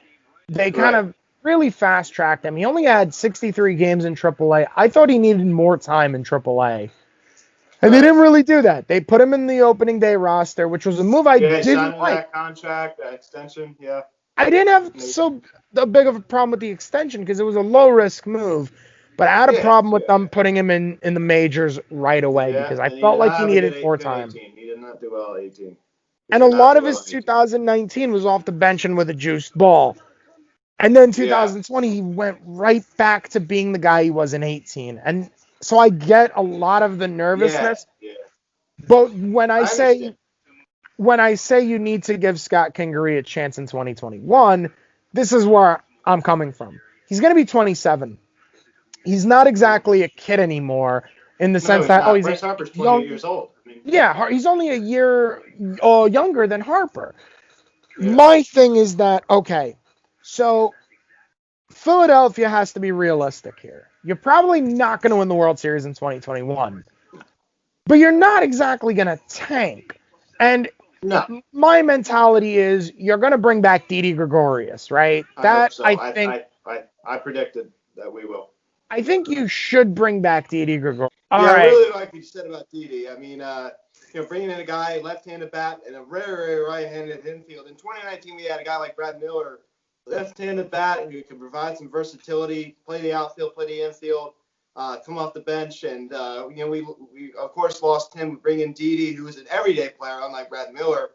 They kind of really fast-tracked him. He only had 63 games in AAA. I thought he needed more time in AAA. And they didn't really do that. They put him in the opening day roster, which was a move I didn't like. That contract, that extension, yeah. I didn't have so big of a problem with the extension because it was a low-risk move. But I had a problem with them putting him in the majors right away because I felt like he needed more time. He did not do well at 18. And a lot of his 2019 was off the bench and with a juiced ball. And then 2020, he went right back to being the guy he was in 18. And so I get a lot of the nervousness. Yeah. But when I say when I say you need to give Scott Kingery a chance in 2021, this is where I'm coming from. He's going to be 27. He's not exactly a kid anymore in the No, sense he's that, not. he's a Bryce Harper's 28 young. years old. I mean, Yeah, he's only a year younger than Harper. yeah. My thing is that, okay, so Philadelphia has to be realistic here. You're probably not going to win the World Series in 2021, but you're not exactly going to tank. And No, my mentality is you're going to bring back Didi Gregorius, right? I hope That so. I predicted that we will. I think you should bring back Didi Gregorius. All Yeah, I right. really like what you said about Didi. I mean, bringing in a guy left-handed bat and a very right-handed infield. In 2019, we had a guy like Brad Miller, left-handed bat who could provide some versatility, play the outfield, play the infield, come off the bench, and we of course lost him. We bring in Didi, who is an everyday player, unlike Brad Miller.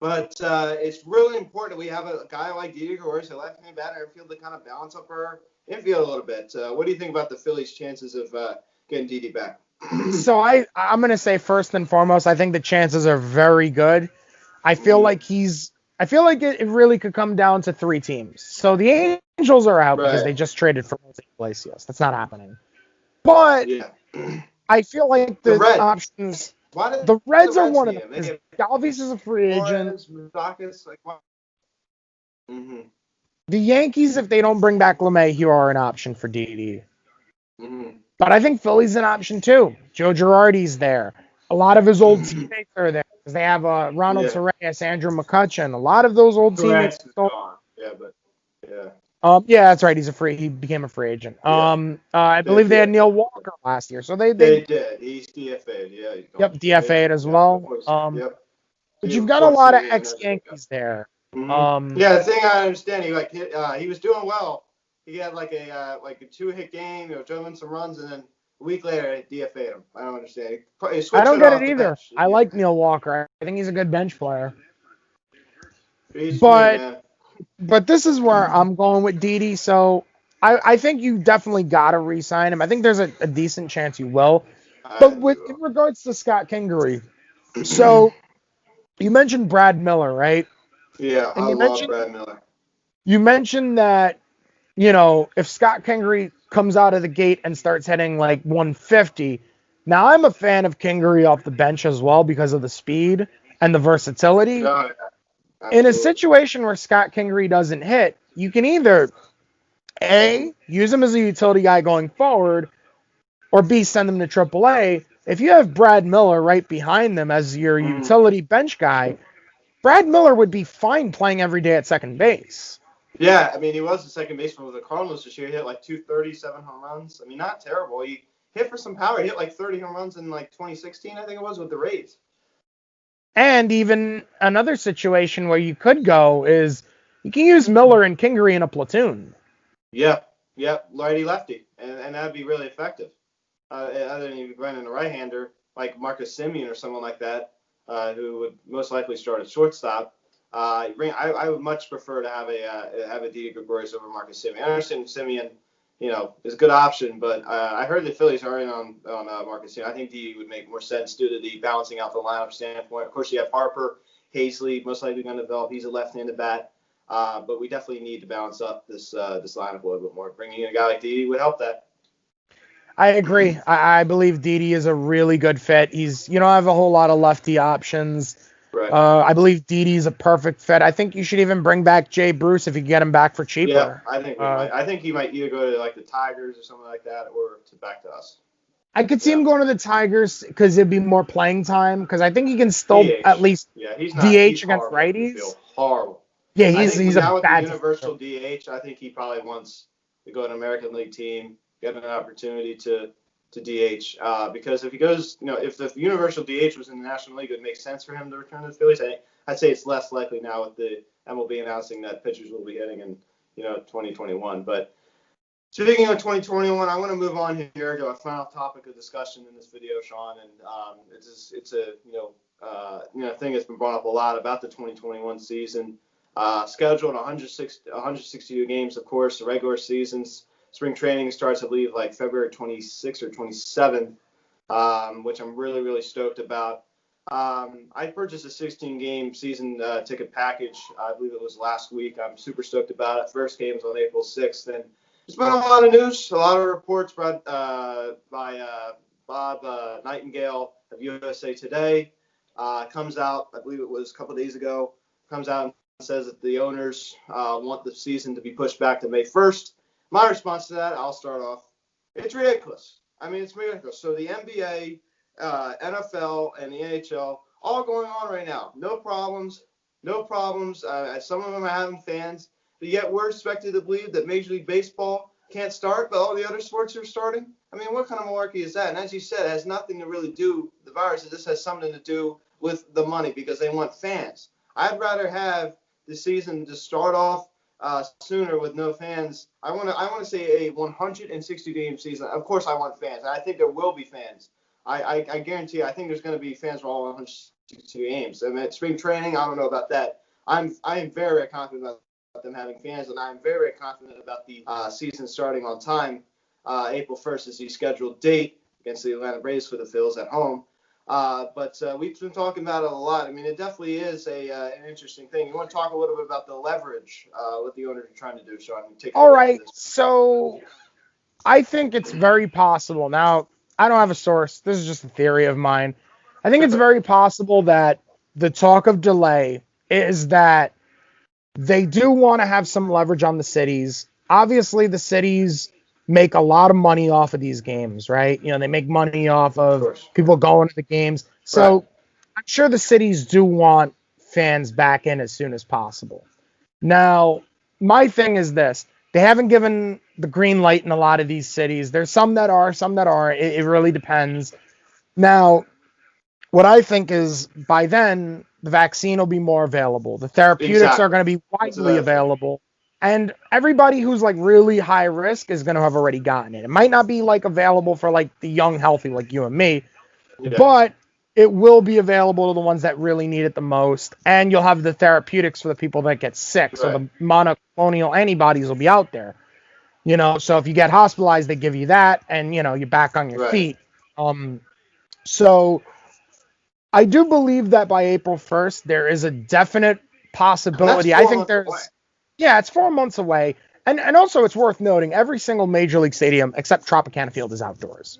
But it's really important that we have a guy like Didi Gregorius, a left-handed bat in our field, to kind of balance up our infield a little bit. What do you think about the Phillies' chances of getting Didi back? So I'm going to say first and foremost, I think the chances are very good. I feel Mhm. like I feel like it really could come down to three teams. So the Angels are out because Right. they just traded for Jose Iglesias. That's not happening. But Yeah. I feel like The the Reds. options, Why did the the Reds are Reds one of need them him? They because have Galvis is a free agent. Flores, Moustakas, like what? Mm-hmm. The Yankees, if they don't bring back LeMahieu, are an option for Didi. Mm-hmm. But I think Philly's an option too. Joe Girardi's there. A lot of his old teammates are there because they have Ronald Yeah. Torres, Andrew McCutchen. A lot of those old teammates. Torres is gone. Yeah, but yeah. Yeah, that's right. He became a free agent. Yeah. I They believe they had did. Neil Walker last year, so They did. He's DFA'd. Yeah, he's gone. yep, DFA'd as Yep. well. Yep. But you've got a Before the lot of season even ended. ex-Yankees there. Mm-hmm. Yeah, the thing I understand, he was doing well. He had like a 2-hit game, drove in some runs, and then a week later they DFA'd him. I don't understand. He I switched don't it get it off the either. bench. I like Neil Walker. I think he's a good bench player. He's to me, But man. but this is where I'm going with Didi. So I think you definitely got to re-sign him. I think there's a decent chance you will. I But think we in will. regards to Scott Kingery, so you mentioned Brad Miller, right? Yeah, And I love Brad Miller. you mentioned that, if Scott Kingery comes out of the gate and starts hitting like 150, now I'm a fan of Kingery off the bench as well because of the speed and the versatility. Oh, yeah, In a absolutely. situation where Scott Kingery doesn't hit, you can either A, use him as a utility guy going forward, or B, send him to AAA. If you have Brad Miller right behind them as your Mm-hmm. utility bench guy, Brad Miller would be fine playing every day at second base. Yeah, I mean, he was the second baseman with the Cardinals this year. He hit like 237 home runs. I mean, not terrible. He hit for some power. He hit like 30 home runs in like 2016, I think it was, with the Rays. And even another situation where you could go is you can use Miller and Kingery in a platoon. Yeah, yeah, righty lefty, and that'd be really effective. Other than you running a right-hander like Marcus Semien or someone like that, who would most likely start at shortstop. I would much prefer to have a Didi Gregorius over Marcus Semien. I understand Semien, is a good option, but I heard the Phillies are in on Marcus Semien. I think Didi would make more sense due to the balancing out the lineup standpoint. Of course, you have Harper, Hazley, most likely going to develop. He's a left-handed bat. But we definitely need to balance up this lineup a little bit more. Bringing in a guy like Didi would help that. I agree. I believe Didi is a really good fit. You don't have a whole lot of lefty options. Right. I believe Didi is a perfect fit. I think you should even bring back Jay Bruce if you get him back for Yeah, cheaper. I think we might. I think he might either go to like the Tigers or something like that, or back to us. I could see Yeah. him going to the Tigers because it'd be more playing time. Because I think he can still at DH. least Yeah, he's DH against horrible in the rights. field. Horrible. Yeah, I he's think a now with the bad universal defender. DH, I think he probably wants to go to an American League team, get an opportunity to DH. Because if he goes, if the universal DH was in the National League, it would make sense for him to return to the Phillies. I'd say it's less likely now with the MLB announcing that pitchers will be hitting in 2021. But speaking of 2021, I want to move on here to our final topic of discussion in this video, Sean, and it's a thing that's been brought up a lot about the 2021 season. Scheduled 162 games, of course, the regular seasons. Spring training starts, I believe, like February 26th or 27th, which I'm really, really stoked about. I purchased a 16-game season ticket package. I believe it was last week. I'm super stoked about it. First game is on April 6th, and there's been a lot of news, a lot of reports by Bob Nightingale of USA Today. Comes out, I believe it was a couple of days ago, comes out and says that the owners want the season to be pushed back to May 1st. My response to that, I'll start off, it's ridiculous. I mean, it's ridiculous. So the NBA, NFL, and the NHL all going on right now. No problems. Some of them are having fans, but yet we're expected to believe that Major League Baseball can't start, but all the other sports are starting. I mean, what kind of malarkey is that? And as you said, it has nothing to really do with the virus. This has something to do with the money because they want fans. I'd rather have the season to start off sooner with no fans. I want to say a 160 game season. Of course, I want fans, and I think there will be fans. I guarantee you, I think there's going to be fans for all 162 games. I mean, at spring training, I don't know about that. I am very confident about them having fans, and I'm very confident about the season starting on time. April 1st is the scheduled date against the Atlanta Braves for the Phils at home. But we've been talking about it a lot. I mean, it definitely is an interesting thing. You want to talk a little bit about the leverage what the owners are trying to do, Sean? All right, so I think it's very possible. Now, I don't have a source. This is just a theory of mine. I think it's very possible that the talk of delay is that they do want to have some leverage on the cities. Obviously, the cities make a lot of money off of these games, right? You know, they make money off of people going to the games. So right. I'm sure the cities do want fans back in as soon as possible. Now, my thing is this. They haven't given the green light in a lot of these cities. There's some that are, some that aren't. It really depends. Now, what I think is by then, the vaccine will be more available. The therapeutics are going to be widely available. And everybody who's like really high risk is going to have already gotten it. It might not be like available for like the young, healthy like you and me, but it will be available to the ones that really need it the most. And you'll have the therapeutics for the people that get sick. Right. So the monoclonal antibodies will be out there. You know, so if you get hospitalized, they give you that, and you know, you're back on your feet. So I do believe that by April 1st, there is a definite possibility. I think it's 4 months away. And also it's worth noting, every single major league stadium except Tropicana Field is outdoors.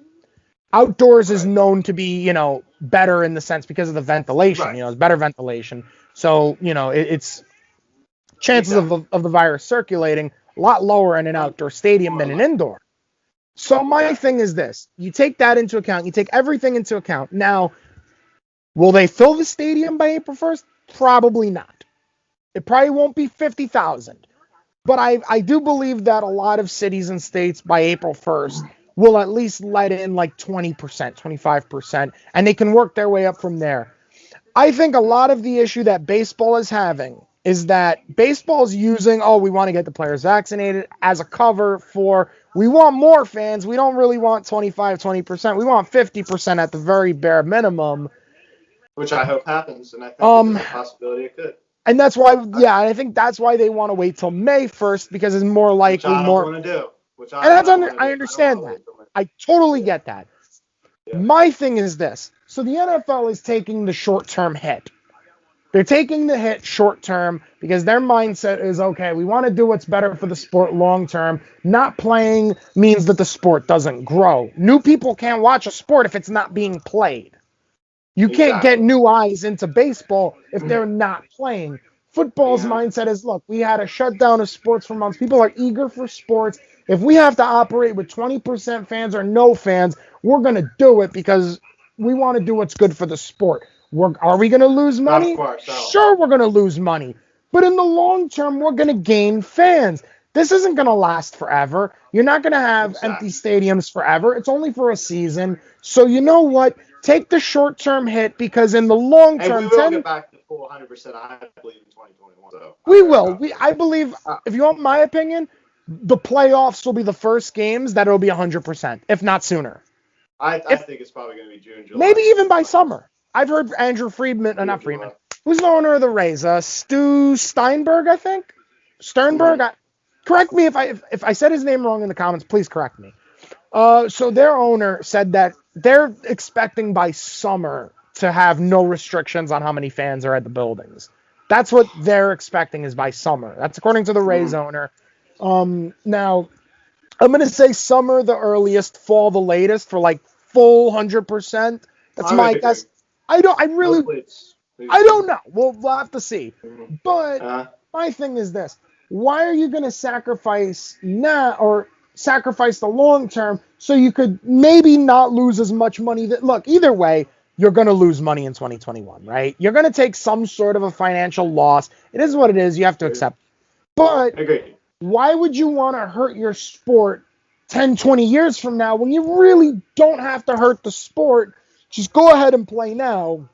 Outdoors is known to be, you know, better in the sense because of the ventilation, you know, it's better ventilation. So, you know, it's chances of the virus circulating a lot lower in an outdoor stadium than an indoor. So my thing is this, you take that into account, you take everything into account. Now, will they fill the stadium by April 1st? Probably not. It probably won't be 50,000. But I do believe that a lot of cities and states by April 1st will at least let in like 20%, 25%, and they can work their way up from there. I think a lot of the issue that baseball is having is that baseball is using, we want to get the players vaccinated as a cover for, we want more fans. We don't really want 20%. We want 50% at the very bare minimum. Which I hope happens, and I think there's a possibility it could. And that's why, I think that's why they want to wait till May 1st, because it's more likely I understand that. I totally get that. Yeah. My thing is this. So the NFL is taking the short-term hit. They're taking the hit short-term because their mindset is, okay, we want to do what's better for the sport long-term. Not playing means that the sport doesn't grow. New people can't watch a sport if it's not being played. You can't get new eyes into baseball if they're not playing. Football's mindset is, look, we had a shutdown of sports for months. People are eager for sports. If we have to operate with 20% fans or no fans, we're going to do it because we want to do what's good for the sport. Are we going to lose money? Sure, we're going to lose money. But in the long term, we're going to gain fans. This isn't going to last forever. You're not going to have empty stadiums forever. It's only for a season. So you know what? Take the short-term hit because in the long term, we will get back to full 100%. I believe in 2021. So we will. I believe, if you want my opinion, the playoffs will be the first games that it'll be 100%, if not sooner. I think it's probably going to be June, July. Maybe even by summer. I've heard Andrew Friedman, not Friedman. Who's the owner of the Rays? Stu Steinberg, I think. Sternberg. Correct me if I said his name wrong in the comments. Please correct me. So their owner said that they're expecting by summer to have no restrictions on how many fans are at the buildings. That's what they're expecting is by summer. That's according to the Rays owner. Now, I'm going to say summer the earliest, fall the latest for like full 100%. That's my guess. I don't know. We'll have to see. But my thing is this. Why are you going to sacrifice now or sacrifice the long term so you could maybe not lose as much money? Look, either way, you're going to lose money in 2021, right? You're going to take some sort of a financial loss. It is what it is. You have to accept. But why would you want to hurt your sport 10, 20 years from now when you really don't have to hurt the sport? Just go ahead and play now.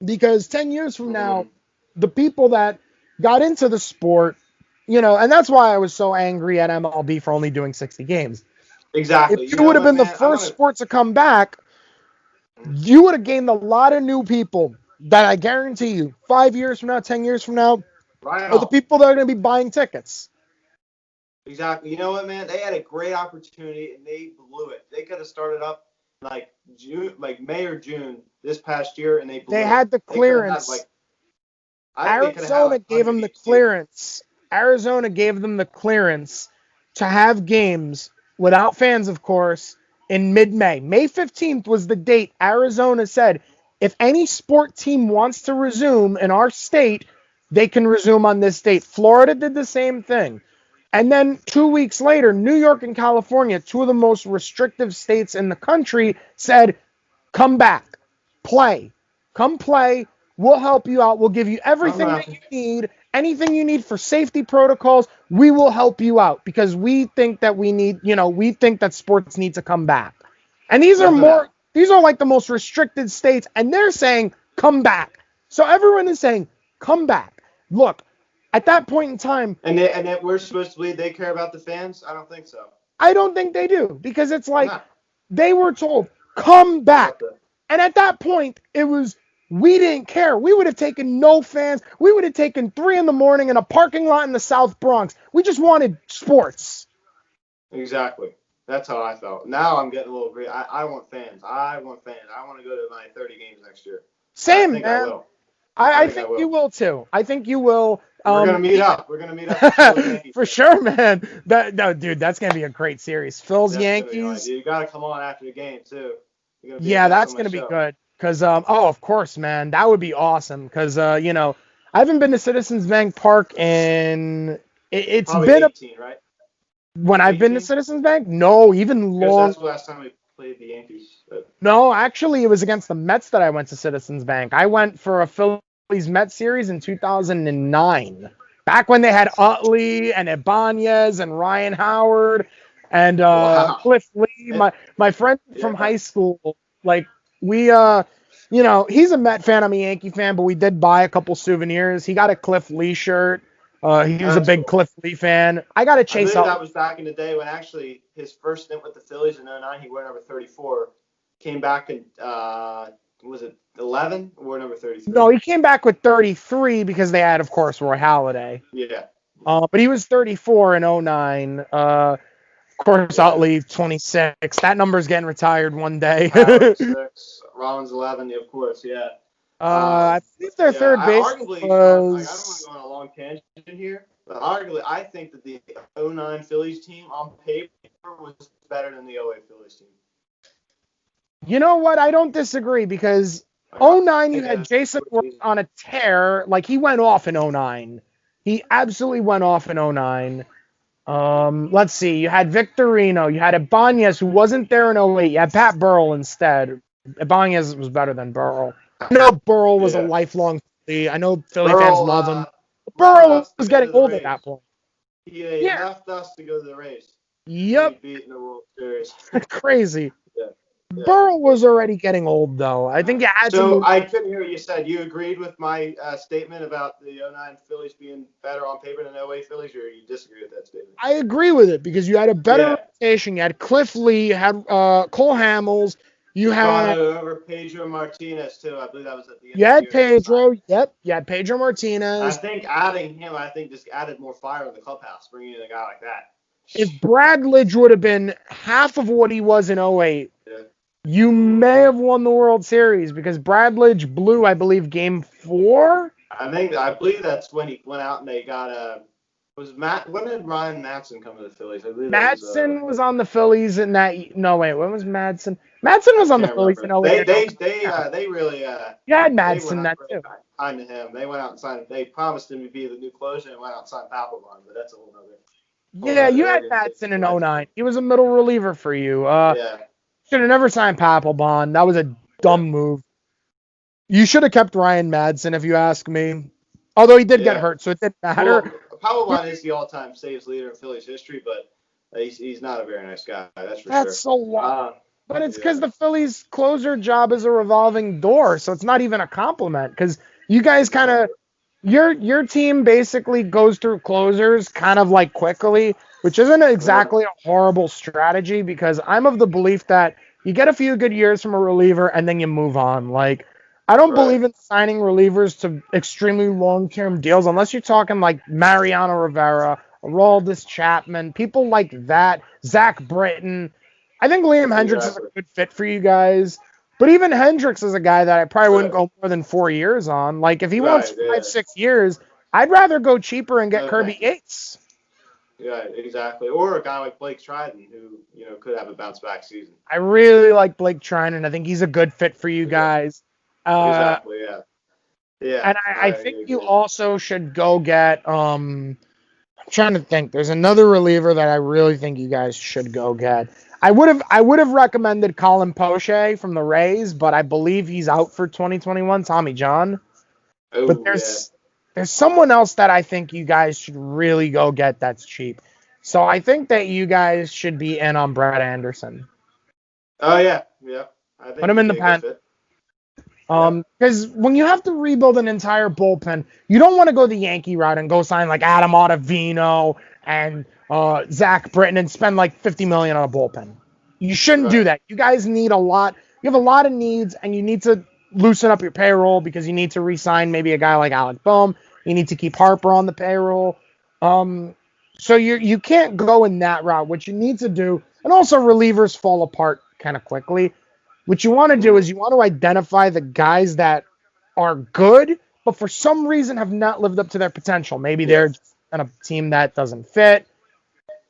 Because 10 years from now, the people that got into the sport, and that's why I was so angry at MLB for only doing 60 games. Exactly. If you would have been the first sport to come back, you would have gained a lot of new people that I guarantee you 5 years from now, 10 years from now, are the people that are going to be buying tickets. Exactly. You know what, man? They had a great opportunity and they blew it. They could have started up like May or June this past year, and they had the clearance. Arizona gave them the clearance. Arizona gave them the clearance to have games without fans, of course, in mid-May. May 15th was the date Arizona said if any sport team wants to resume in our state, they can resume on this date. Florida did the same thing. And then 2 weeks later, New York and California, two of the most restrictive states in the country, said, come back, play, come play. We'll help you out. We'll give you everything that you need, anything you need for safety protocols. We will help you out because we think that we think that sports need to come back. And these are like the most restricted states, and they're saying, come back. So everyone is saying, come back. Look, at that point in time... And we're supposed to believe they care about the fans? I don't think so. I don't think they do, because it's like they were told, come back. And at that point, it was, we didn't care. We would have taken no fans. We would have taken 3 a.m. in a parking lot in the South Bronx. We just wanted sports. Exactly. That's how I felt. Now I'm getting a little greedy. I want fans. I want to go to my 30 games next year. Same, man. I will. I think you will too. I think you will. We're gonna meet up. For sure, man. Dude, that's gonna be a great series. Phil's Yankees. You gotta come on after the game too. Yeah, that's gonna be good. Cause of course, man, that would be awesome. Cause I haven't been to Citizens Bank Park in it's probably been 18, right? When 18? I've been to Citizens Bank, no, even long. That's the last time we played the Yankees. But... No, actually, it was against the Mets that I went to Citizens Bank. I went for a Phillies Mets series in 2009, back when they had Utley and Ibanez and Ryan Howard and Cliff Lee. My friend from high school, like we he's a Met fan, I'm a Yankee fan, but we did buy a couple souvenirs. He got a Cliff Lee shirt. He was a big Cliff Lee fan. I got to chase up. That was back in the day when actually his first stint with the Phillies in 09, he wore number 34. Came back in, was it 11 or wore number 33? No, he came back with 33 because they had, of course, Roy Halladay. Yeah. But he was 34 in 09. Of course, Utley, 26. That number's getting retired one day. 6. Rollins, 11, of course, yeah. I think their third base was... I don't want to go on a long tangent here, but arguably, I think that the 09 Phillies team on paper was better than the 08 Phillies team. You know what? I don't disagree because 09, you had Jason on a tear. Like, he went off in 09. He absolutely went off in 09. Let's see. You had Victorino. You had Ibanez, who wasn't there in 08. You had Pat Burrell instead. Ibanez was better than Burrell. I know Burrell was a lifelong Philly. I know Philly fans love him. Burrell was getting old at that point. He left us to go to the Rays. Yep. Beat in the World Series. Crazy. Yeah. Burrell was already getting old, though. I think you had to. So I couldn't hear what you said. You agreed with my statement about the 09 Phillies being better on paper than 08 Phillies, or you disagree with that statement? I agree with it because you had a better rotation. You had Cliff Lee, you had Cole Hamels. You had over Pedro Martinez too. I believe that was at the end. You had Pedro. Yep. You had Pedro Martinez. I think adding him, just added more fire in the clubhouse, bringing in a guy like that. If Bradledge would have been half of what he was in 08, you may have won the World Series because Bradledge blew, I believe, Game 4. I believe that's when he went out and they got when did Ryan Matson come to the Phillies? I believe that was Madsen was on the Phillies in that. No, wait, when was Madsen? Madsen was I on the can't Phillies in remember. 08 and 09. They really You had they went Madsen out then really too. kind to him. They went out and signed. They promised him to be the new closer and went out and signed Papelbon, but that's a whole Yeah, nother you had organization. Madsen in 09. He was a middle reliever for you. Yeah, Should have never signed Papelbon. That was a yeah, dumb move. You should have kept Ryan Madsen, if you ask me. Although he did get yeah. hurt, so it didn't matter. Well, Papelbon is the all-time saves leader in Phillies history, but he's not a very nice guy. That's for That's sure. so what. But it's Yeah, because the Phillies closer job is a revolving door, so it's not even a compliment. Because you guys kind exactly. of your team basically goes through closers kind of like quickly, which isn't Uh-huh. exactly a horrible strategy because I'm of the belief that you get a few good years from a reliever and then you move on. Like I don't Right. believe in signing relievers to extremely long-term deals unless you're talking like Mariano Rivera, Aroldis Chapman, people like that, Zach Britton. I think Liam Hendricks is a Exactly. good fit for you guys. But even Hendricks is a guy that I probably wouldn't Right. go more than 4 years on. Like if he wants Right. Yeah. 5, 6 years, I'd rather go cheaper and get Okay. Kirby Yates. Yeah. Exactly. Or a guy like Blake Triton, who could have a bounce back season. I really like Blake Trinan. I think he's a good fit for you Yeah. guys. Uh, Exactly. Yeah. Yeah. and I I think you agree. also should go get. I'm trying to think. There's another reliever that I really think you guys should go get. I would have recommended Colin Poche from the Rays, but I believe he's out for 2021. Tommy John. But Oh yeah. there's someone else that I think you guys should really go get that's cheap. So I think that you guys should be in on Brad Anderson. Oh yeah. Yeah. I Put think him he'd in the be a good pen. fit. Yep. Because when you have to rebuild an entire bullpen, you don't want to go the Yankee route and go sign like Adam Ottavino and Zach Britton and spend like $50 million on a bullpen. You shouldn't do Right. that. You guys need a lot. You have a lot of needs, and you need to loosen up your payroll because you need to re-sign maybe a guy like Alec Boehm. You need to keep Harper on the payroll. Um, so you can't go in that route. What you need to do, and also relievers fall apart kind of quickly. What you want to do Hmm. is you want to identify the guys that are good, but for some reason have not lived up to their potential. Maybe Yeah. they're just on a team that doesn't fit.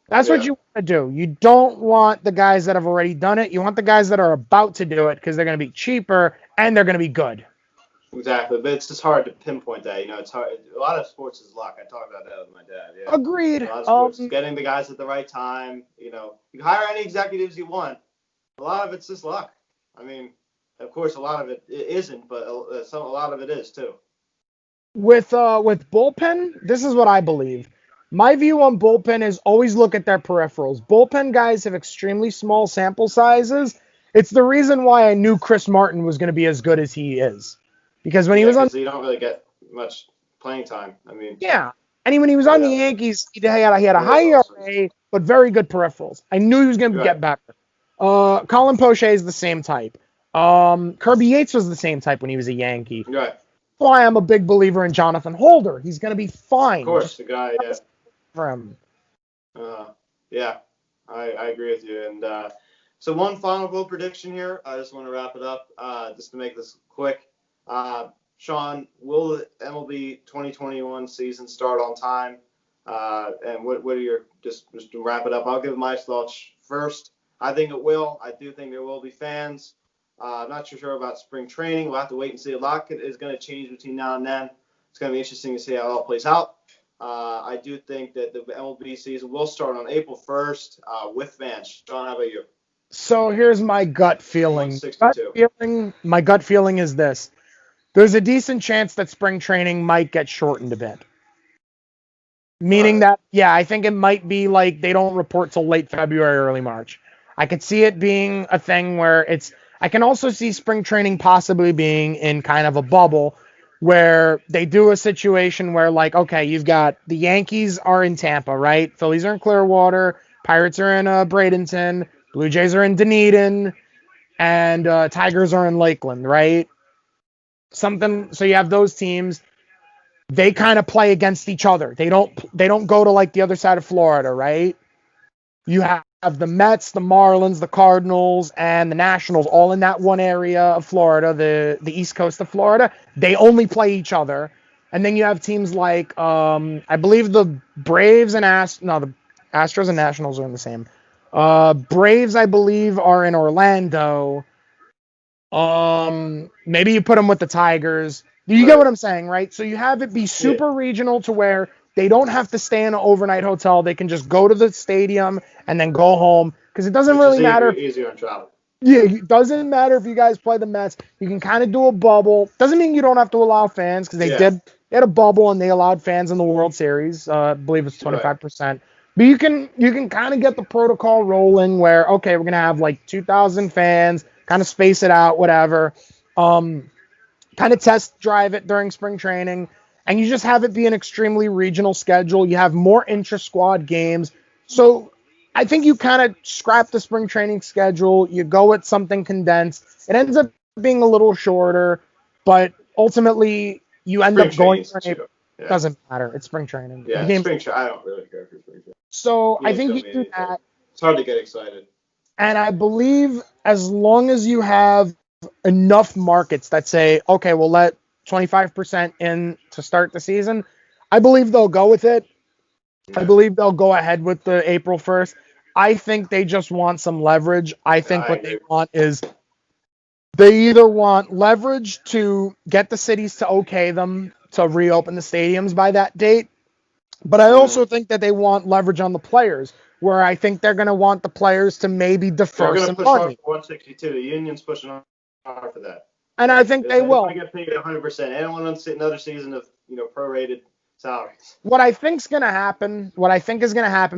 That's what Yeah. you want to do. You don't want the guys that have already done it. You want the guys that are about to do it because they're going to be cheaper and they're going to be good. Exactly. But it's just hard to pinpoint that. It's hard. A lot of sports is luck. I talked about that with my dad. Yeah. A Agreed. lot of sports, getting the guys at the right time. You can hire any executives you want. A lot of it's just luck. I mean, of course, a lot of it isn't, but a lot of it is too. With bullpen, this is what I believe. My view on bullpen is always look at their peripherals. Bullpen guys have extremely small sample sizes. It's the reason why I knew Chris Martin was going to be as good as he is. Because when he Yeah, was on, because you don't really get much playing time. I mean, yeah, and when he was on the yeah, Yankees, he had a yeah, high also. ERA but very good peripherals. I knew he was going to Right, get better. Colin Poche is the same type. Kirby Yates was the same type when he was a Yankee. right. Of That's why I'm a big believer in Jonathan Holder. He's going to be fine. course, Just the guy. Yeah, for him. yeah. I agree with you. And so one final vote prediction here. I just want to wrap it up. Just to make this quick. Sean, will the MLB 2021 season start on time? And what are your just to wrap it up? I'll give my thoughts first. I think it will. I do think there will be fans. I'm not too sure about spring training. We'll have to wait and see. A lot is going to change between now and then. It's going to be interesting to see how it all plays out. I do think that the MLB season will start on April 1st with fans. Sean, how about you? So here's my gut feeling. 162. My gut feeling is this. There's a decent chance that spring training might get shortened a bit. All Meaning right. that, yeah, I think it might be like they don't report till late February, early March. I could see it being a thing where I can also see spring training possibly being in kind of a bubble where they do a situation where, like, okay, you've got the Yankees are in Tampa, right? Phillies are in Clearwater, Pirates are in Bradenton, Blue Jays are in Dunedin, and Tigers are in Lakeland, right? So you have those teams. They kind of play against each other. They don't go to like the other side of Florida, right? You have the Mets, the Marlins, the Cardinals, and the Nationals all in that one area of Florida, the East Coast of Florida. They only play each other. And then you have teams like, I believe the Braves and the Astros and Nationals are in the same. Braves, I believe, are in Orlando. Maybe you put them with the Tigers. You get what I'm saying, right? So you have it be super regional to where they don't have to stay in an overnight hotel. They can just go to the stadium and then go home because it doesn't really matter. Easier on travel. Yeah, it doesn't matter if you guys play the Mets. You can kind of do a bubble. Doesn't mean you don't have to allow fans because they had a bubble and they allowed fans in the World Series. I believe it's 25%. But you can kind of get the protocol rolling where, okay, we're gonna have like 2,000 fans, kind of space it out, whatever. Kind of test drive it during spring training, and you just have it be an extremely regional schedule. You have more intra-squad games. So I think you kind of scrap the spring training schedule. You go with something condensed. It ends up being a little shorter, but ultimately you end up going for April. It doesn't matter. It's spring training. Yeah, spring training. I don't really care for spring training. So I think you do that. It's hard to get excited. And I believe as long as you have enough markets that say, okay, we'll let 25% in to start the season, I believe they'll go with it. I believe they'll go ahead with the April 1st. I think they just want some leverage. I think what they want is they either want leverage to get the cities to okay them to reopen the stadiums by that date, but I also think that they want leverage on the players, where I think they're going to want the players to maybe defer some money. They're going to push hard for 162. The union's pushing hard for that. And I think they will. They get paid 100%. They don't want to sit another season of prorated salaries. What I think is going to happen,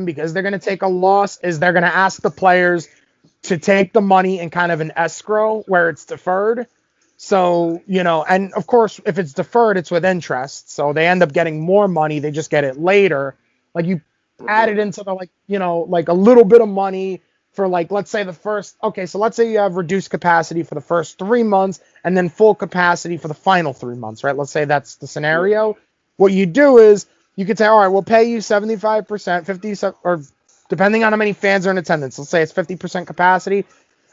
because they're going to take a loss, is they're going to ask the players to take the money in kind of an escrow where it's deferred. So, and of course, if it's deferred, it's with interest. So they end up getting more money. They just get it later. Like you add it into the, like a little bit of money for let's say let's say you have reduced capacity for the first 3 months and then full capacity for the final 3 months, right? Let's say that's the scenario. What you do is you could say, all right, we'll pay you 75%, 50, or depending on how many fans are in attendance. Let's say it's 50% capacity.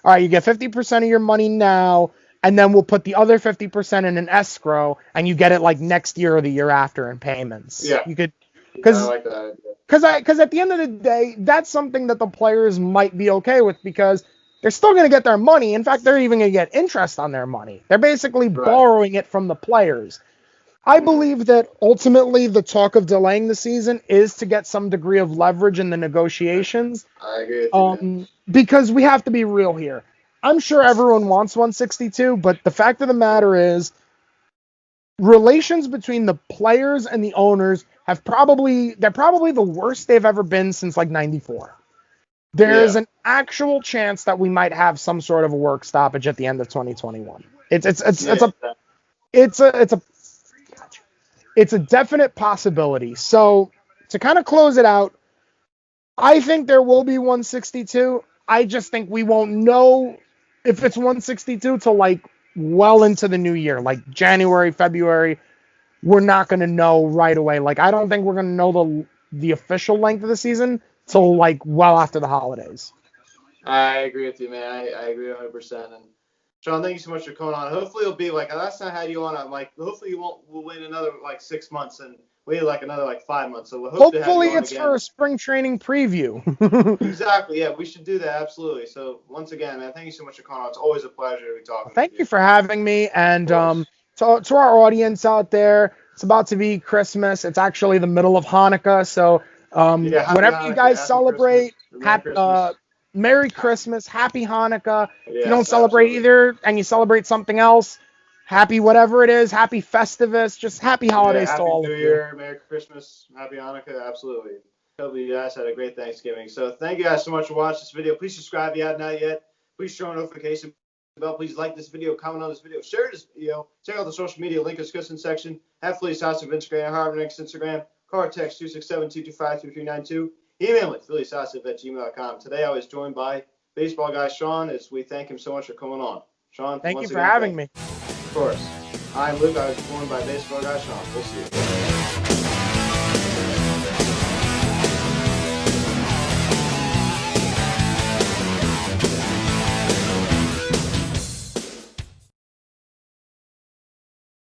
All right, you get 50% of your money now, and then we'll put the other 50% in an escrow, and you get it next year or the year after in payments. Yeah. You could, I like that. because at the end of the day, that's something that the players might be okay with because they're still going to get their money. In fact, they're even going to get interest on their money. They're basically borrowing it from the players. I believe that ultimately the talk of delaying the season is to get some degree of leverage in the negotiations. I agree with you, because we have to be real here. I'm sure everyone wants 162, but the fact of the matter is relations between the players and the owners they're probably the worst they've ever been since 94. There's an actual chance that we might have some sort of a work stoppage at the end of 2021. It's a definite possibility. So to kind of close it out, I think there will be 162. I just think we won't know if it's 162 till well into the new year, January, February. We're not going to know right away. I don't think we're going to know the official length of the season till well after the holidays. I agree with you, man. I agree 100%. And Sean, thank you so much for coming on. Hopefully it'll be last time I had you on. I'm hopefully we'll wait another 6 months and wait another 5 months. So hopefully it's again for a spring training preview. Exactly. Yeah, we should do that. Absolutely. So once again, man, thank you so much for calling on. It's always a pleasure to be talking. Thank you for having me. And to our audience out there, it's about to be Christmas. It's actually the middle of Hanukkah. So whatever you guys celebrate, Merry Christmas, Happy Hanukkah. If you don't celebrate either and you celebrate something else, happy whatever it is, happy Festivus, just happy holidays to all of you. Happy New Year, Merry Christmas, Happy Hanukkah, absolutely. Hope you guys had a great Thanksgiving. So thank you guys so much for watching this video. Please subscribe if you have not yet. Please turn on notification bell. Please like this video, comment on this video, share this video. Check out the social media link in the description section. Have Philly's House of Instagram, Harvard next Instagram. Call or text 267-225-2392. Email me, phillysauce@gmail.com. Today I was joined by baseball guy Sean, as we thank him so much for coming on. Sean, thank you for having me. Of course. I'm Luke. I was joined by baseball guy Sean. We'll see you.